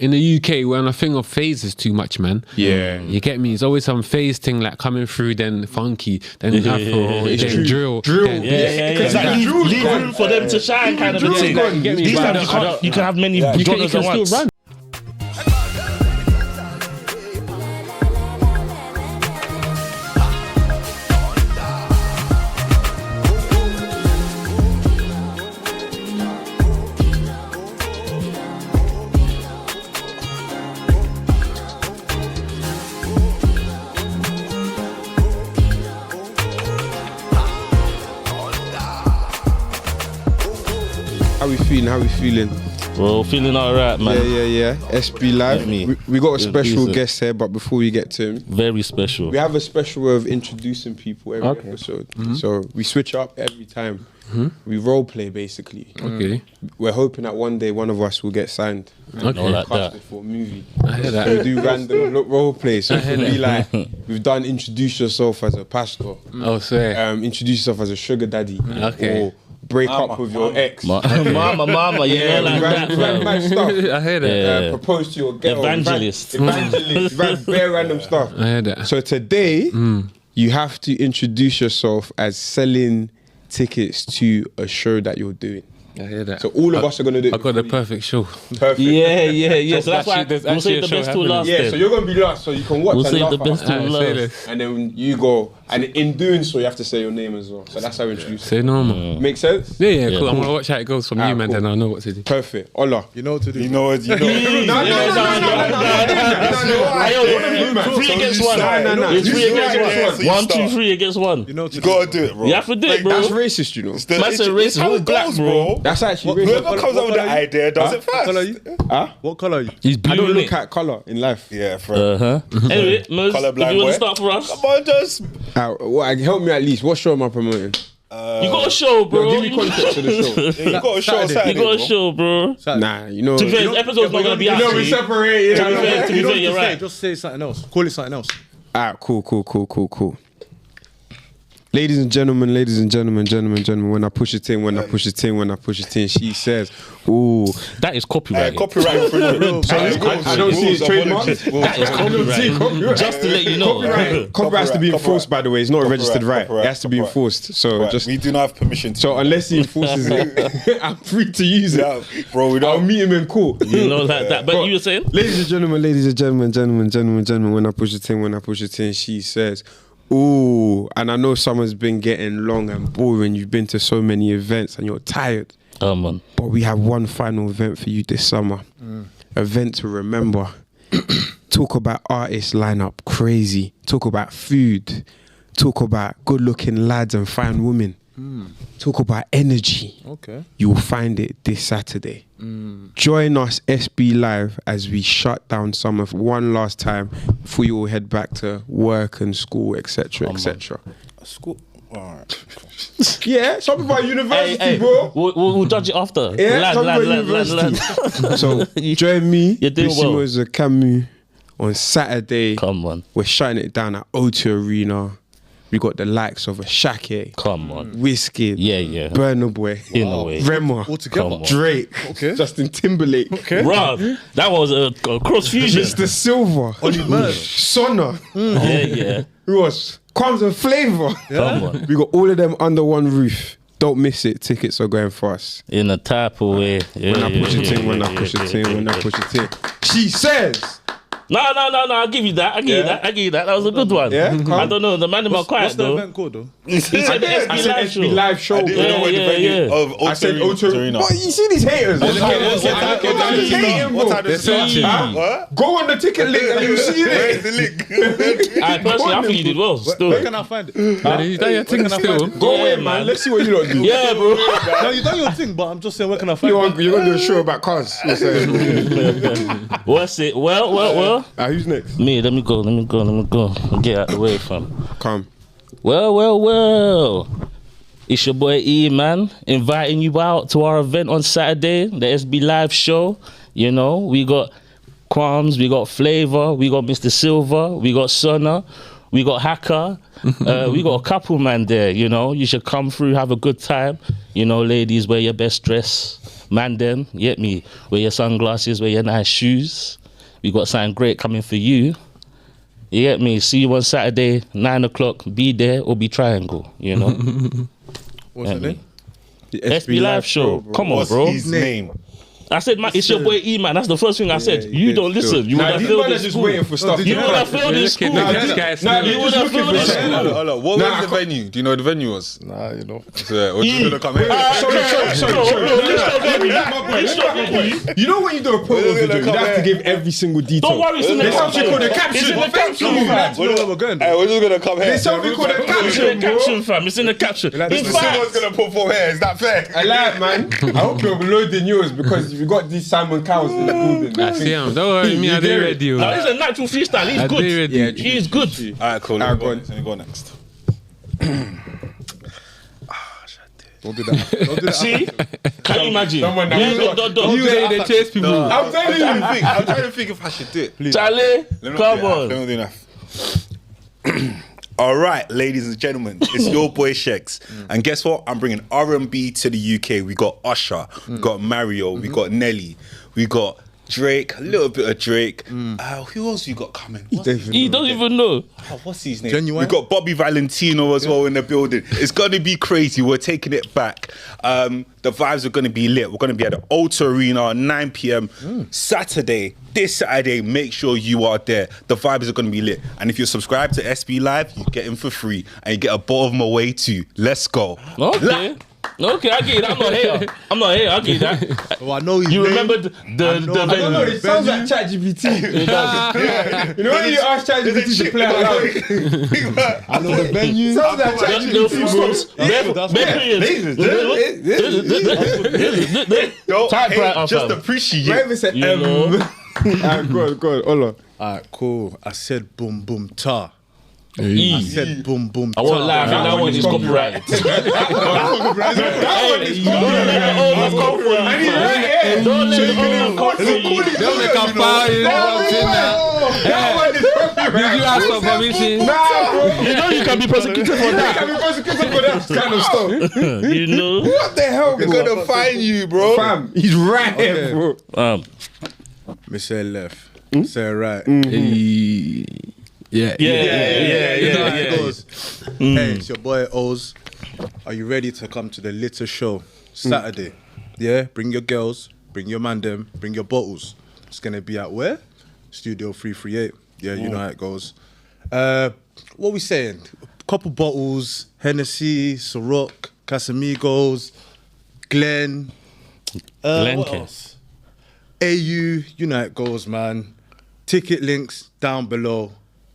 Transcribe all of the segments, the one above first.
in the UK, we're on a thing of phases too much, man. Yeah. You get me? It's always some phase thing like coming through, then funky, then Afro, then drill. Then, It's like leave room for them to shine, kind of a thing. These times you can have many genres at once. Run. How we feeling? Well, feeling alright, man. Yeah. SB Live. We got a special guest here, but before we get to him, very special. We have a special way of introducing people every episode. So we switch up every time. We role play basically. Okay. We're hoping that one day one of us will get signed. Okay. Like that. For a movie. I hear that. We do random role play. So it could be like, we've done introduce yourself as a pastor. Oh, swear. Introduce yourself as a sugar daddy. Okay. Or break up with your ex. Mama, like that. Mad stuff. I hear that. Propose to your girl. Evangelist. Bare random stuff. I hear that. So today, you have to introduce yourself as selling tickets to a show that you're doing. I hear that. So all of us are going to do it. I got the perfect show. Perfect. Yeah. So that's why there's we'll save the actually a best show till last. Yeah, so you're going to be last, so you can watch We'll and save laugh the best at till Say last. this. and then you go. And in doing so, you have to say your name as well. So that's how we introduce it. Say normal. Make sense? Yeah, cool. I'm gonna watch how it goes from you, man. cool. Then I'll know what to do. Perfect. Ola. You know what to do. You know what? You know. Three against one. No. It's three against Yeah, one. so you 1, 2, start. 3 against one. You know what to You do. gotta do it, bro. You have to do it, bro. That's racist, you know. Man said race, how all it black, goes, bro. That's actually racist. Whoever comes up with the idea does it What colour are first. you? Huh? What colour are you? He's I don't blue. look at colour in life. Yeah, friend. Anyway, Muz, if Colourblind you want boy. to start for us, Come on, just. Help me at least. What show am I promoting? you got a show, bro. Give me context to the show. You got a show on You Saturday, got a bro. show, bro. Nah, you know. To be fair, this episode's not gonna be out. You know we separate. To be fair, You know what you're to say, right. just say something else. Call it something else. Alright, cool. Ladies and gentlemen, when I push it in, she says, ooh. That is copyright. Copyright infringement. I don't see it trademarked. That is copyright. Just to let you know. Copyright has to be enforced, by the way. It's not a registered right. Copyright, It has to be copyright. enforced. So Right, just we do not have permission to. so unless he enforces it, I'm free to use it. Yeah, bro, we I'll don't. meet him in court. You know, like that. But you were saying? Ladies and gentlemen, when I push it in, she says, ooh, and I know summer's been getting long and boring. You've been to so many events and you're tired. Oh, man. But we have one final event for you this summer. Event to remember. Talk about artist lineup, crazy. Talk about food. Talk about good-looking lads and fine women. Talk about energy. Okay. You will find it this Saturday. Join us, SB Live, as we shut down summer for one last time before you all head back to work and school, etc., etc. School. Alright. Yeah, some people are university, Hey, bro. we'll judge it after. Yeah, some people are Lad. university. So join me, You're doing well. Bissimos Camus, on Saturday. Come on. We're shutting it down at O2 Arena. We got the likes of a Shake, Come on. Wizkid, Yeah. Burna Boy, In a way. Rema, All together. Come on. Drake, Okay. Justin Timberlake, Bruh, that was a cross fusion. Mr. Silver, Sonna, Yeah. who else? Quams and Flavor. Come on. We got all of them under one roof. Don't miss it. Tickets are going fast. In a type of way. Yeah, When I push it in, yeah, when I yeah, push yeah, it in, yeah, when I yeah. push it in. She says. No. I'll give you that. I give you that. That was a good one. Yeah? I don't know. The man in my What's quiet the though. event called though? He said the I SB said live SB show. Live show. I didn't know what the venue of I said O2 O2 Arena. What, you see these haters? What What Go on the ticket link and you see Where's it. the link? I personally, I think you did well. Still. Where can I find it? You done your thing still. Go away, man. Let's see what you lot do. Yeah, bro. No, you done your thing, but I'm just saying, where can I find You're it? going to do a show about cars. You're saying. What's it? Well. Who's next? Me, let me go. Get out the way, fam. Come. Well. It's your boy E, man, inviting you out to our event on Saturday, the SB Live show. You know, we got Quams, we got Flavor, we got Mr. Silver, we got Sonna, we got Hacker. We got a couple, man, there, you know. You should come through, have a good time. You know, ladies, wear your best dress. Man them, you get me? Wear your sunglasses, wear your nice shoes. We got something great coming for you. You get me? See you on Saturday, 9 o'clock. Be there or be triangle, you know? What's the name? The SB Live Show. bro. Come on, What's bro. his name? I said, man, it's your boy E, man. That's the first thing I said. Yeah, You yeah, don't listen. You would Nah, have these failed men are in just school. waiting for stuff. You would have failed in school. Look at this guy. Nah, You would have failed in Hold school. on, hold on. What Nah, was the venue? Do you know what the venue was? Nah, you know. So, we're just gonna come here. You know when you do a promo video, you have to give every single detail. Don't worry, it's in the There's something called a caption. It's in the caption, Thank you, fam. You know where we're going. Hey, we're just gonna come here. There's something called a It's in caption, the bro. caption, fam. It's in the caption. In Mr. fact, Silver's gonna perform here. Is that fair? I lie, man. I hope you're loading yours because you got these Simon Cowles in the building. I see him. Don't worry, me, I did ready. no, he's a natural freestyle. He's I good. did ready. Yeah, He's good. Alright, cool. Alright, Let me go next. Don't do that. Don't do that. See? Can you imagine? Someone that Yeah, was- don't You ain't the chase people. I'm telling you. I'm trying to think if I should do it. Charlie, Let me not come do enough. on. Let me do enough. All right, ladies and gentlemen, it's your boy Shex, and guess what? I'm bringing R&B to the UK. We got Usher, we got Mario, we got Nelly, we got Drake, a little bit of Drake. Who else you got coming? He don't even know. What's his name? Genuine? We got Bobby Valentino as well in the building. It's gonna be crazy. We're taking it back. The vibes are gonna be lit. We're gonna be at the O2 Arena at 9 p.m. Saturday. This Saturday, make sure you are there. The vibes are gonna be lit. And if you're subscribed to SB Live, you get in for free, and you get a bottle of Moët too. Let's go. Okay. Okay, I get it. I'm not here. I get that. Oh, I know his You name. remember the I don't know, it sounds like ChatGPT. You know when you ask ChatGPT to play around? I know the venue. Sounds like the full stops. Don't Type hate, right up, just fam. appreciate. Whatever said You know. Go on, hold on. Alright, cool. I said boom boom ta. I E. said boom boom I ta. won't lie, I think that one is copyright. Don't let the old come for you. Don't make a fire. Did you ask for permission? You know you can be prosecuted for that. Kind of stuff. You know. What the hell, We're bro? gonna find you, bro. Fam, he's right here, bro. Me say left. Say right. Yeah. It goes. Hey, it's your boy Oz. Are you ready to come to the Litter Show Saturday? Yeah, bring your girls, bring your man them, bring your bottles. It's gonna be at where? Studio 338. Yeah, you know how it goes. What we saying? Couple bottles, Hennessy, Ciroc, Casamigos, Glen. Glen What K. else? AU, you know how it goes, man. Ticket links down below.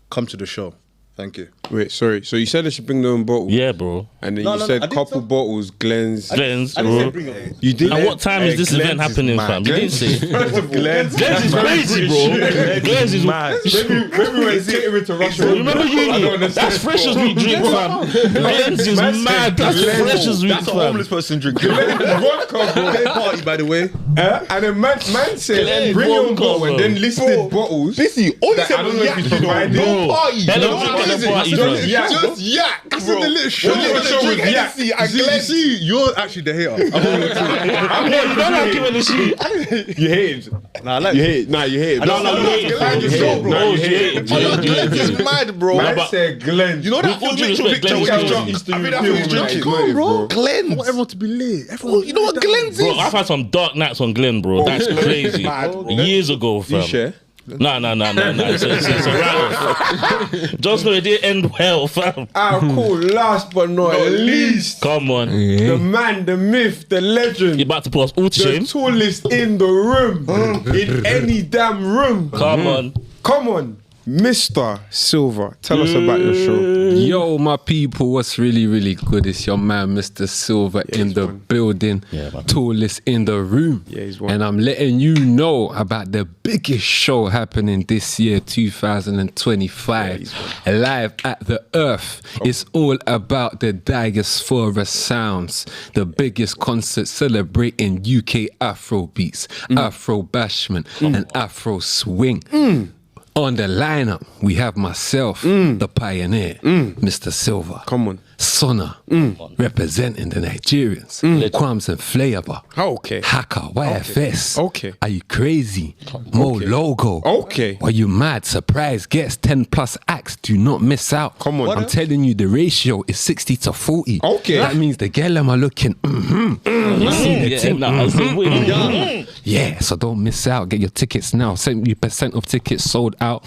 Come to the show. Thank you. Wait, sorry. So you said I should bring their own bottle? Yeah, bro. And then No, you no, said I didn't couple say- bottles, Glenn's. Glenn's, I didn't say bro. bring it. You did? And what time is this event happening, fam? You didn't say. Glenn's Glenn's is crazy, bro. Glenn's is mad. Maybe we're catering to Russia. Remember uni? That's fresh as we drink, fam. Glenn's is mad. That's fresh as we That's a fam. homeless person drinking. Vodka, bro. Day party, by the way. And then man said, Glenn bring your own vodka, bottle, bro. and then listed bottles. Listen, all you That said I don't was know if yak, he's you know. providing. No party. Hell No of a drink at the party. party, bro. Yeah, Just yak, bro. the little show. You're The gonna show drink with yak. Hennessy and You Glen. see, you're actually the hater. Yeah, you don't like giving the shit. You hated. Nah, I like You hated. Nah, you hated. No, you hate it, bro. Glenn You is hate so, it. bro. No, you hate it. Oh, You no, hate Glenn it. is mad, bro. Man but- said Glenn. You know that With all due Mitchell respect, picture Glenn when he is was crazy. drunk? I think that's what he was drinking. Come on, bro. Glenn's. I want everyone to be lit. Everyone, You know what Glenn's Bro, is? I've had some dark nights on Glen, bro. That's crazy. mad, bro. Years ago, fam. You share? No. It's a write-off. Just know it didn't end well, fam. Cool. Last but not least, Come on. the man, the myth, the legend, You're about to put us all to the shame. tallest in the room, in any damn room. Come on. Come on, Mr. Silver. Tell us about your show. Yo, my people, what's really, really good? It's your man, Mr. Silver, in the building, Yeah, man. tallest in the room. Yeah, he's one. And I'm letting you know about the biggest show happening this year, 2025, live at the Earth. It's all about the Diaspora Sounds, the biggest concert celebrating UK Afrobeats, Afro Bashment, and Afro Swing. On the lineup, we have myself, the pioneer, Mr. Silver. Come on. Sona, representing the Nigerians. Kwams and Flavor. Okay. Hacker, YFS. Okay. Are you crazy? Mo Logo. Okay. Are you mad? Surprise guests, 10 plus acts. Do not miss out. Come on. I'm telling you, the ratio is 60 to 40. Okay. That means the girl am looking, You see the thing? Yeah, so don't miss out. Get your tickets now. 70% of tickets sold out.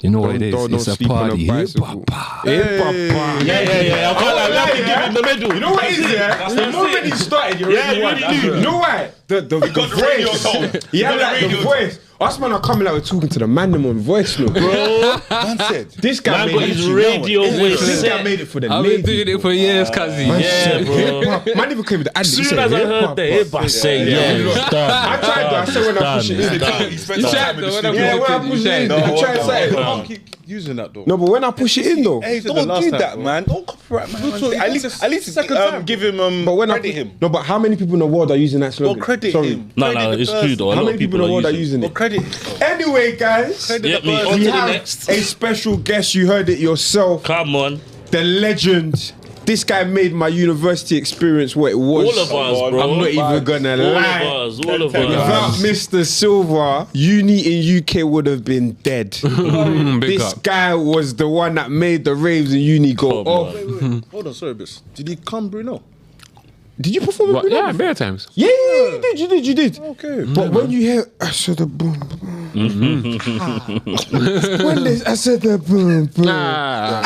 You know what it is? Don't It's a sleep on a party. bicycle. Yeah. I can't like, let me give him the middle. You know what it is, yeah? The moment he started, you already won. You know why? The voice. Yeah, like the voice. Us man are coming out, we're talking to the man them on voice note. Bro, man said. This guy Man made got it. his radio voice This guy set. made it for the I've been lady. doing it for years, cuzzy. Yeah, bro. Man even came with the ad. As soon as I heard the hip, I say, I tried though. I said when I push it in. He spent You some tried time in the though, studio. Yeah, when I push it in. I tried to say it. Can't keep using that though. No, but when I push it in though. Hey, the Don't last do time, that, bro. man. Don't copyright, man. At least second time, give him But when I credit him. No, but how many people in the world are using that slogan? Or credit Sorry. him. No, Credit the it's person. true though. A How lot many of people in the world are use it. using Or it? credit him. Anyway, guys, Get me on we to the have next. a special guest. You heard it yourself. Come on. The legend. This guy made my university experience what it was. All of us, bro. I'm not even gonna lie. All of Without us. Mr. Silver, uni in UK would have been dead. Big This up. guy was the one that made the raves in uni go Come off. on. Hold on, sorry, bis. Did he come, Bruno? Did you perform in What? Bruno? Yeah, bare times. Yeah, you did. Okay. But when you hear I said the boom, boom. When this I said the boom, boom. I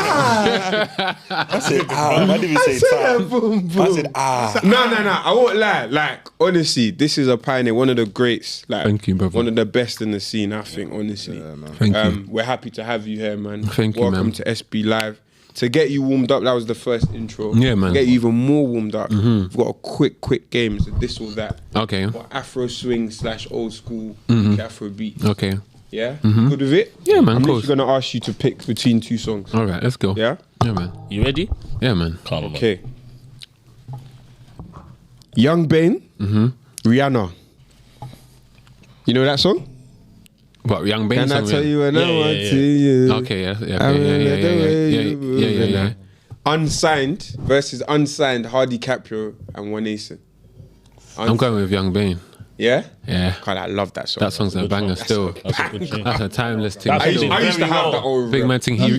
said, I didn't even say time. Boom, boom. I said, No, I won't lie. Like, honestly, this is a pioneer, one of the greats. Like, Thank you, brother. one of the best in the scene, I think, honestly. Thank you. We're happy to have you here, man. Thank you, Welcome man. to SB Live. To get you warmed up, that was the first intro. Yeah, man. To get you even more warmed up, we've got a quick game, so this or that. Okay. What Afro swing / old school Afro beat. Okay. Yeah? Good with it? Yeah, man, I'm of course. literally going to ask you to pick between two songs. All right, let's go. Yeah? Yeah, man. You ready? Yeah, man. Come on. Okay. Young Bane, Rihanna. You know that song? What, Young Bane Can I song? tell you when Yeah, I yeah, want yeah. to you? Okay, yeah. I remember the way you move and Yeah. I- Unsigned versus unsigned Hardy Caprio and One Ace. I'm going with Young Bane. Yeah? Yeah. God, I love that song. That song's a banger still. That's a good tune. That's a timeless thing. That's a still. good I used to Very have well. that old Big man thing. He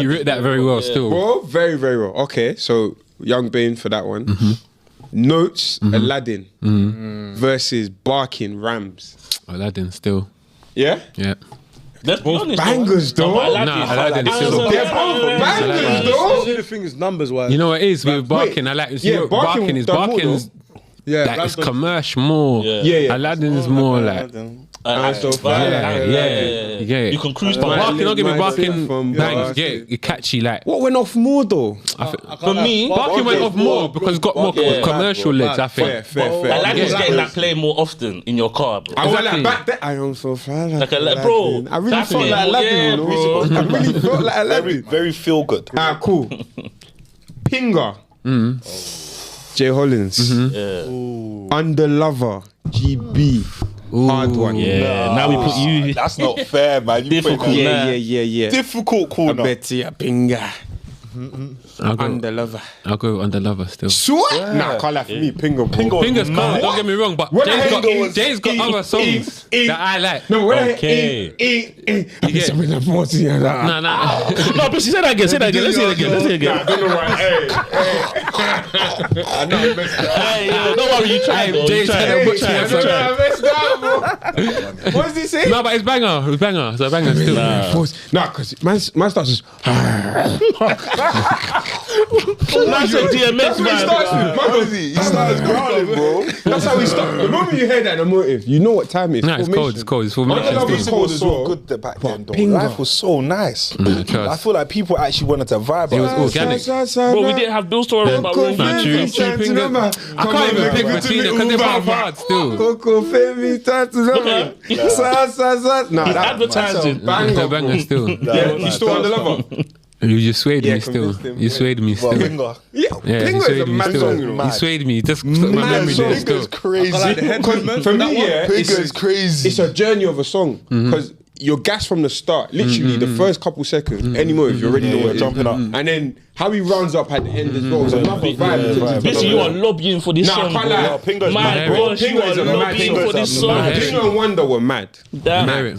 wrote that very well still. Bro, very, very well. Okay, so Young Bane for that one. Notes, Aladdin versus Barking Rams. Aladdin still. Yeah? Yeah. Let's be honest, bangers, though. though. Nah, Aladdin is still. They're both bangers, though. The thing is, numbers wise. You know what it is with Barking? I like yeah, Barking is done more, Barking's yeah, like it's commercial more. Yeah. Aladdin is more like yeah. You can cruise But by. Barking, don't get me From Barking bangs, Barking. get catchy like. What went off more, though? For me, Barking went off more because it's got more Yeah. commercial legs. I think. Fair. Aladdin's Yeah. getting that play more often in your car, bro. I went Exactly. like back then. I am so fly Like bro, Aladdin. I really that's felt it. like Aladdin, Yeah, you know? bro. I really felt like very, Aladdin. very feel good. Ah, cool. Pinger. Jay Hollins. Under Lover. GB. Hard one. Yeah, now we put you. That's not fair, man. You Difficult, put man. Yeah. difficult corner. Betty a Pinger. Under Lover. I'll go Under Lover still. Sure? Nah, call that for me. Pinger, bro. Fingers cold, don't get me wrong, but When I Jay's hear got other songs that I like. No, when Okay. I get something that 40 and that. Nah. No, but she said that again. Say that again. Let's say it again. Let's say it Nah, I again. don't know why. I know I messed up. Hey, yo, don't worry. You tried. though. You Jay's tried. trying to butcher You it, tried. so- I messed up, bro. What does he say? No, but it's banger. It's banger. It's a banger still. Nah, because man starts just. That's a DMX man. He starts growling, bro. That's how we start. The moment you hear that, the motive, you know what time it is. Nah, it's cold. It's cold. It's formation Under Lover is still. cold was as so well. good back then, though. Pinger. Life was so nice. trust. I feel like people actually wanted to vibe. It was organic. Bro, we didn't have those stories about Nah, Roy true. Jones. I can't even pick between them because they're both hard still. Coco Femi Tatu Nah, that Advertising. that's a It's a banger. banger still. Yeah, you still Under Lover? You just swayed Yeah, me still. convinced him. You swayed me Well, still. Pinger. Yeah, Yeah, you Pinger is a swayed me mad still. song, you know. You swayed me. Just stuck my memory there still. Pinger's crazy. Like the head movement. For that me, one. yeah, Pinger's crazy. it's a journey of a song because you're gassed from the start. Literally, the first couple seconds. Any move, you already know what it is. jumping up. And then how he rounds up at the end as well. It's another vibe. Basically, you are lobbying for this Nah, I song, can't bro. lie. Pingo's My mad, gosh, you Pingo's are a mad lobbying thing. for this song. Pingo and Wonder were mad. Damn.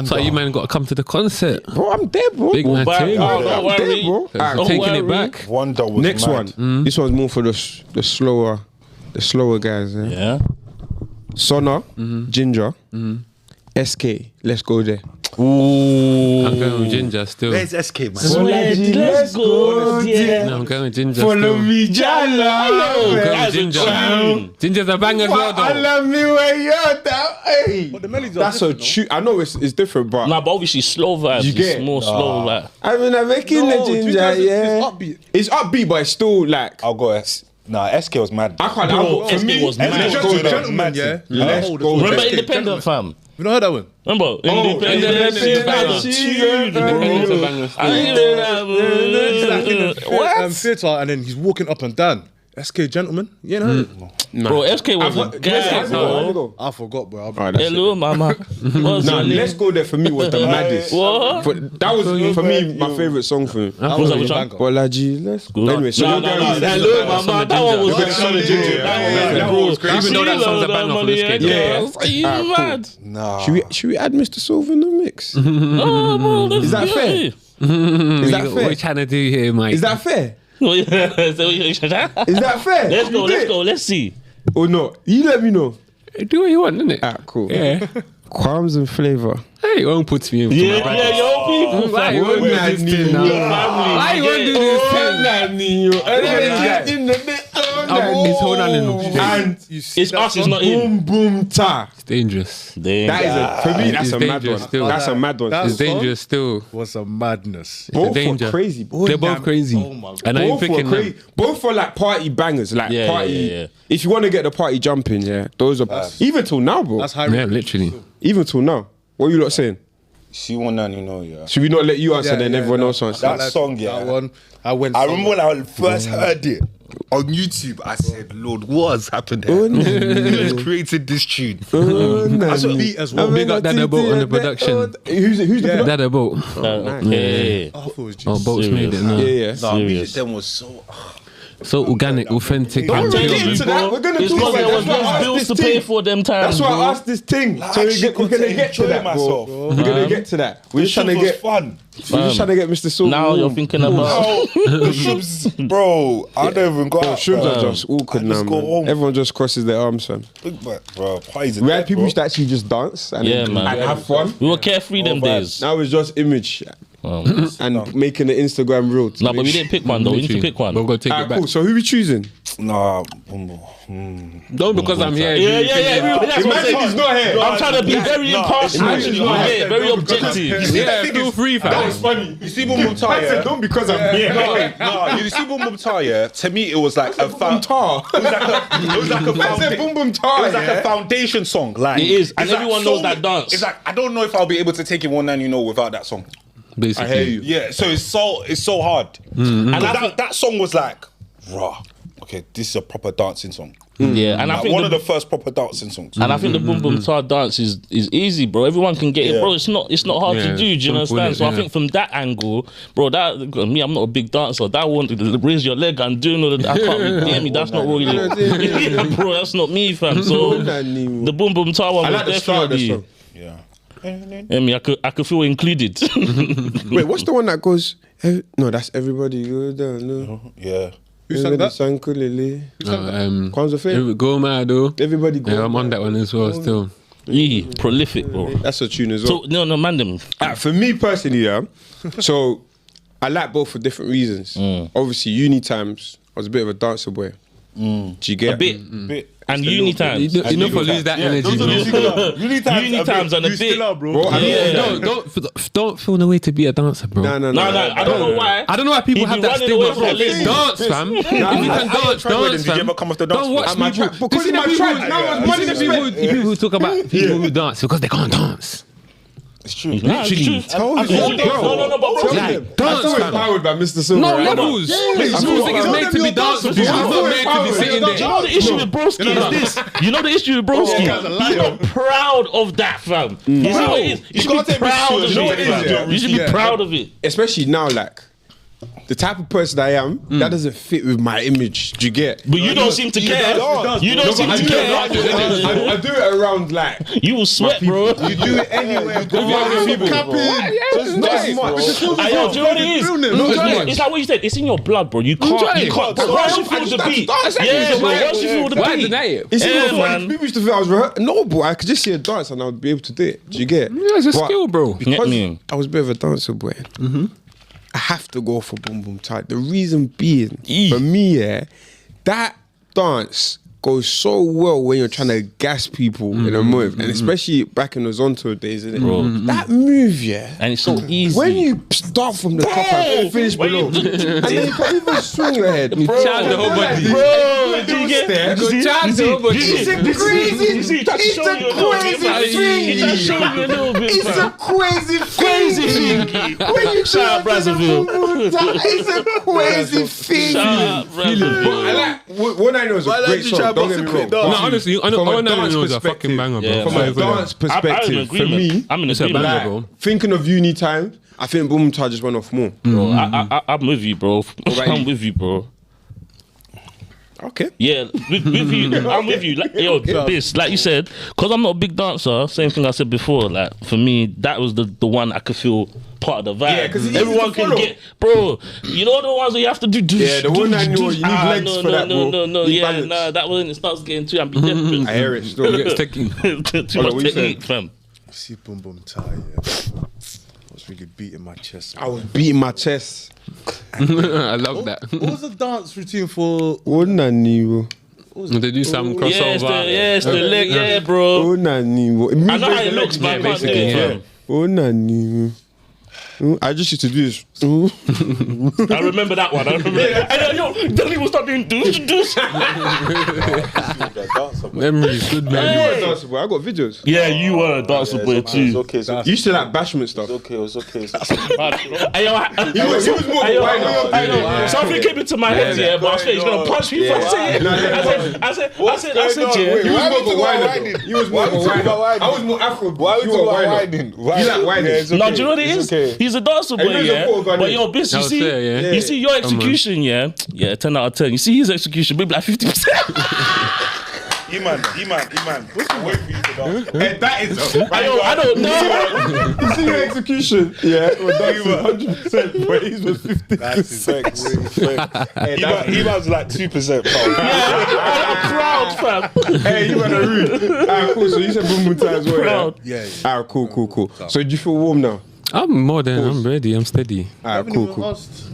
So you man got to come to the concert. Bro, I'm dead, bro. Big man Back thing. out, don't I'm worry. dead, bro. I'm Don't taking it worry. back. Wonder was Next mad. one. This one's more for the slower guys. Eh? Yeah. Sonna, Ginger, SK. Let's go there. I'm going with Ginger still. Where's SK, man? Let's go, yeah. No, I'm going with Ginger Follow still. me, Jala. I'm going with That's a Ginger. tune. Ginger's a bang as well, I though. love me when you're down. Hey. But the melodies are That's a different, true. I know it's different, but Nah, but obviously slow vibes. You get It's more slow, like. I mean, I'm making No, the Ginger. Ginger's is Yeah, upbeat. It's upbeat, but it's still like I'll go S. Nah, SK was mad. I can't. Bro, For SK me, was mad. let's Gentleman, go there. Gentleman, yeah. Let's Hold go it. there. Remember SK, Independent, fam? You not heard that one? Remember? Independent, Independent. Independent's a banger still. What? Theatre, and then he's walking up and down. SK Gentleman, you know? Bro, SK was a guy, bro. I forgot, bro. Alright, that's it. Hello, mama. What's Nah, your name? let's go there. For me, was the maddest. What? But that was for me my favorite song for me. Was that which one? Bolaji, let's go. Anyway, so No, you're no, going no. Hello, mama. That one was You're going Son of Ginger. That one was crazy. Even though that song's a banger for the skate. Yeah. Are you Alright, cool. mad? Nah. Should we add Mr. Silver in the mix? Oh, bro, let's Is that go. fair? Is that What are you fair? trying to do here, Mike? Is that fair? Let's Is that fair? go, let's go, let's see. Or not? You let me know. Do what you want, innit? Ah, cool. Yeah. Qualms and flavor. Hey, it won't put me in. Yeah, your people, Why fam. you won't do this thing now? Why you won't do this thing? Hold on, And It's us, it's not him. boom boom ta. It's dangerous. Damn. That is a, for me. That's It's a mad dangerous one. still. That's a mad one. That It's song dangerous still. was a madness. Both were danger. crazy. They're both crazy. Oh my God. And I ain't Both were picking crazy. them. Both were like party bangers. Like Yeah, party. yeah. If you want to get the party jumping, yeah, those are even till now, bro. That's high. Yeah, literally. Even till now. What are you lot saying? See one and you know, yeah. Should we not let you answer then everyone else answer? That song, yeah. That one. I went. I remember when I first heard it on YouTube, I said, Lord, what has happened here? Who has created this tune? That's a beat as well. Big up Dada Boat on the production. Who's the production? Dada Boat. Okay. I thought it was Oh, just Boat's made it now. Yeah, yeah. Nah, Serious. music then was so. So organic, authentic, Don't and really pure, get man. into that. We're gonna It's talk because about there was that's why I less asked bills this to pay thing. for them times, That's why bro. I asked this thing. So we're gonna get to that, bro. myself. We're gonna get to that. We're just trying to was get. fun. We're just trying to get Mr. Silver. Now you're thinking about. Oh, the shrubs, bro. I don't even go out. Shrooms are bro. just awkward I now, just go man. home. Everyone just crosses their arms, fam. Bro, poison. We had people used to actually just dance and, Yeah, man. and have fun. We were carefree them days. Now it's just image and making an Instagram reel. to No, but make we sure- didn't pick one though. We need to pick one. We're gonna take Alright, it back. cool. So who we choosing? Nah, Don't because I'm here. Yeah. That's what I'm saying. he's not here. I'm trying to be very impartial. Imagine he's not here. Very objective. Yeah, feel free, fam. funny. You see Boom Boom Tar, I said yeah? don't because I'm here. No, you see Boom Boom Tar, yeah? To me, it was like a Boom tar. It was like a I said boom boom tar. It was like yeah? a foundation song. Like It is, and it's like everyone knows that dance. It's like I don't know if I'll be able to take it one and you know without that song. Basically. I hear you. Yeah, so it's so hard. And And I think, that song was like, raw. Okay, this is a proper dancing song. yeah, and I Like think one the, of the first proper dancing songs. and I think the boom boom tar dance is easy, bro. Everyone can get it, Yeah. bro. It's not hard Yeah, to do. Do you simple, understand? So I yeah. think from that angle, bro, that me, I'm not a big dancer. That one, raise your leg and doing all that. I can't get me. That's not really, yeah, bro. That's not me, fam. So the boom boom tar one I was like the start of the definitely. song. Yeah. I mean, I could feel included. Wait, what's the one that goes? No, that's everybody. Go down. No. Yeah. Who sang that? Kwanzaa Fair. Go mad, though. Everybody go. Yeah, I'm on that one as well, still. Yeah, prolific, bro. That's a tune as well. So no, man, them. For me personally, yeah. So I like both for different reasons. Obviously, uni times, I was a bit of a dancer boy. Do you get A bit. Bit. And uni times. You know, for lose that energy, bro. Uni times and a You bit. still are, bro. Bro, I mean, Yeah. Don't feel the way to be a dancer, bro. No, No, I don't know why. I don't know why people He'd have be that running away stigma. from it. Dance, fam. If you can dance, Did you ever come off the dance Don't floor? watch At my people. track, because You see in the my people track, who- now it's you money see the to spend. people who talk about people who dance because they can't dance. It's true. Literally. No, but Like, dance, I fam. powered by Mr. Silver. No right? levels. This music is made to be danced to. It's not made to be sitting do you know there. the issue with Broski is this? You know the issue with Broski? He's not proud of that, fam. You see what it is? You should be proud of it. You should be proud of it. Especially now, like, the type of person I am, that doesn't fit with my image. Do you get? But you don't seem to care. You don't seem to care. I do it around, like, You will sweat, bro. You do it anywhere. with other people. It's not as much. I know, do you know what it is? It's like what you said. It's in your blood, bro. You can't. Bro, once you feel the beat, yeah, bro. Once you feel the Why beat, deny it? It's Yeah, even funny. man. People used to think I was no, but I could just see a dance and I would be able to do it. Do you get? Yeah, it's a But skill, bro. Get because me. I was a bit of a dancer boy. I have to go for Boom Boom Tight. The reason being, for me, that dance goes so well when you're trying to gas people in a move, and especially back in those Untold days, isn't it? That move, And it's so easy. when you start from the top and finish When below, you- and then you can even swing your head. You charge the whole body. Bro, do you get Step. You go charge the whole body. It's a crazy, it's a it's a crazy thing. It's a crazy thing. When you Shout out do it to the Brazzaville. Boom Boom Tight, it's a crazy thing. I like when I know it's a great song. Don't get me wrong. No, honestly, I know From a that dance was a perspective, fucking banger, bro. Yeah, From man. a dance perspective, for me, I'm in It's a agreement. banger, like, bro. thinking of uni time, I think Boom Boom Tight just went off more. Bro, I'm with you, bro. I'm with you, bro. Okay. Yeah, with you. I'm with you. Like, yo, this, like you said, because I'm not a big dancer, same thing I said before, like, for me, that was the one I could feel part of the vibe. Yeah, 'cause it's easy everyone to can follow. get, bro, you know the ones that you have to do. Yeah, the one I knew, you need legs no, for that, no, bro. no, Need yeah, balance. nah, that wasn't, it starts getting too ambidextrous. I hear it still. It gets taking. Too Hold on, much what you technique, fam. See Boom Boom Tight, yeah. I was really beating my chest. I was beating my chest. I love that. What was the dance routine for? Oh, nani, bro. They do some Yeah, it's crossover. the leg, yeah, bro. Oh, nani, bro. I know how it looks, but I can't do it, yeah. fam. Oh, nani, bro. I just used to do this. I remember that one. I remember. And yo, don't even start doing do. Memories, good You memories. were a dancer, boy. I got videos. Yeah, you were a dancer boy It's too. okay, it's okay. You used to like bashment stuff. It was okay. He was more I whiner. know. Something came into my head, yeah, but I said he's gonna punch me if I say it. I said, yeah. You was more of a whiner, though. You was more of a whiner. I was more Afro. Why you we were talking a about whiner. whining? You like whining. No, do you know what it is? okay. He's a dancer boy, Hey, where's the yeah. ball gone But in? yo, bitch, That you was see, fair, yeah. you see your execution, yeah, 10 out of 10. You see his execution, maybe like 50%. Iman. Wait for you to dance. Hey, that is I don't know. You see your execution? Yeah, well, that was 100%, but his was 50. That's Iman's like 2%. I'm proud, fam. Hey, you were rude. Alright, cool. So you said Boom Boom Tight as well. Proud. Yeah. Alright, cool. So do you feel warm now? I'm ready, I'm steady. Alright, cool.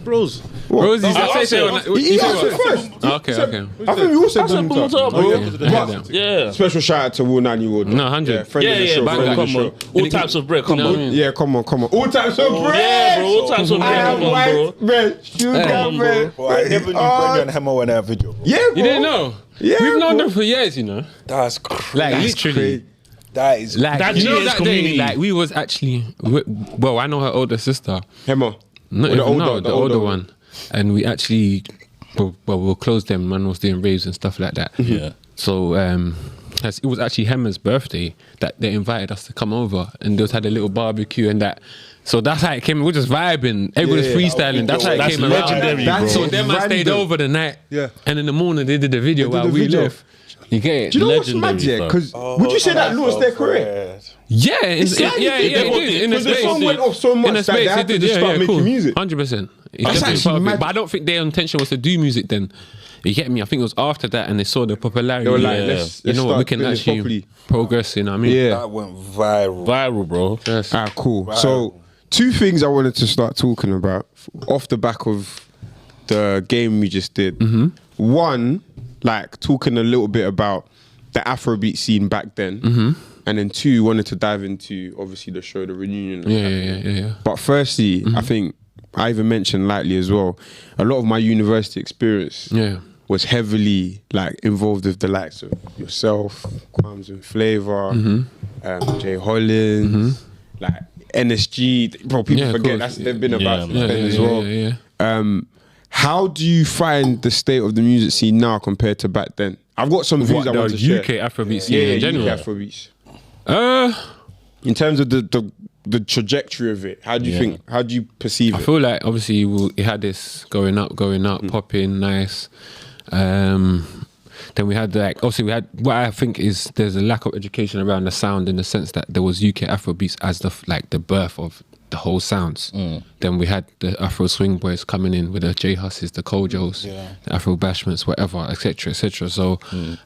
Bros. Rosie, I said- He asked it first. Okay. I think we all said I said Boom Boom Boom Tight. Boom Tight, bro. Okay. Yeah. Special shout out to Will Nani Wood. No, 100. Friend of the show. bro, friend of the come on. show. All types of bread, come You know what I on. mean? Yeah, come on. All types of bread. Yeah, bro, all types of bread, come on, bro. White bread, sugar Come on, bro. bread. Well, I never knew Brendan and Hemo in that video. Yeah, bro. You didn't know? Yeah, We've known bro. them for years, you know? That's crazy. Like, literally. That is Like, That you know GS that community. day, like, we was actually, well, I know her older sister. Hemo. Not Or even, the older one. one. And we actually, we'll close them. Man was doing raves and stuff like that. Yeah. So it was actually Hemmer's birthday that they invited us to come over, and they just had a little barbecue and that. So that's how it came. We're just vibing. Everybody's Yeah, freestyling. That's how it That's came around. legendary, bro. So them man stayed random. over the night. Yeah. And in the morning they did the video They did while the we video. left. You get it? Do you know what's Legendary, mad, yeah? fam. Because would you say that launched their career? Yeah, yeah, they it both did. did. In the Because the space. song went off so In much the that space, they had it to did. just Yeah, start yeah, making cool. music. 100%. It's That's definitely actually part of it. mad. But I don't think their intention was to do music then. You get me? I think it was after that and they saw the popularity. They were like, Yeah. let's You know what? We start can doing it actually properly. progress, you know what I mean? Yeah. That went viral. Viral, bro. Yes. Ah, cool. So, two things I wanted to start talking about off the back of the game we just did. One, like talking a little bit about the Afrobeat scene back then. And then two, wanted to dive into obviously the show, the reunion. Yeah. But firstly, I think I even mentioned lightly as well, a lot of my university experience Yeah. was heavily like involved with the likes of yourself, Quams and Flavor, Jay Hollins. Like NSG, bro, people Yeah, of forget course. they've been about man. then as well. How do you find the state of the music scene now compared to back then? I've got some views I want to share. UK Afrobeat scene in general. UK Afrobeats. Uh, In terms of the trajectory of it, how do you think? How do you perceive I it? feel like obviously it had this going up, popping, nice. Then we had obviously we had what I think is there's a lack of education around the sound in the sense that there was UK Afrobeats as the birth of the whole sounds. Then we had the Afro Swing Boys coming in with the J Husses, the Kojos, the Afro Bashments, whatever, etc., etc. So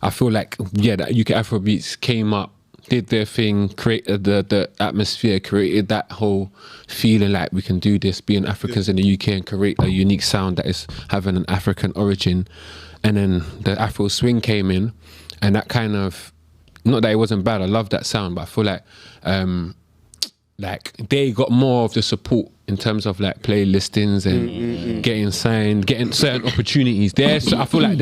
I feel like that UK Afrobeats came up, did their thing, created the atmosphere, created that whole feeling like we can do this, being Africans in the UK and create a unique sound that is having an African origin. And then the Afro Swing came in, and that kind of, not that it wasn't bad, I love that sound, but I feel like they got more of the support in terms of like playlistings and getting signed, getting certain opportunities. I feel like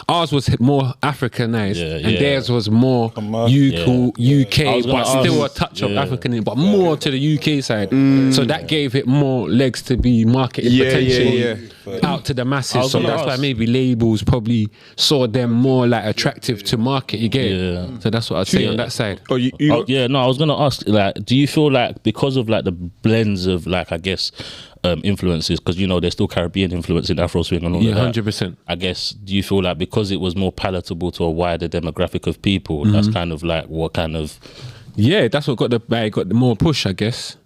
ours was more Africanized, and theirs was more UK, but still a touch of African, but more to the UK side. So that gave it more legs to be marketed potentially out to the masses. So that's why maybe labels probably saw them more like attractive to market. You get it? So that's what I'd say on that side. I was gonna ask, like, do you feel like because of like the blends of like, I guess, influences, because you know there's still Caribbean influence in Afro swing and all of that. 100%. I guess, do you feel like because it was more palatable to a wider demographic of people, that's kind of like what kind of? Yeah, that's what got the more push, I guess.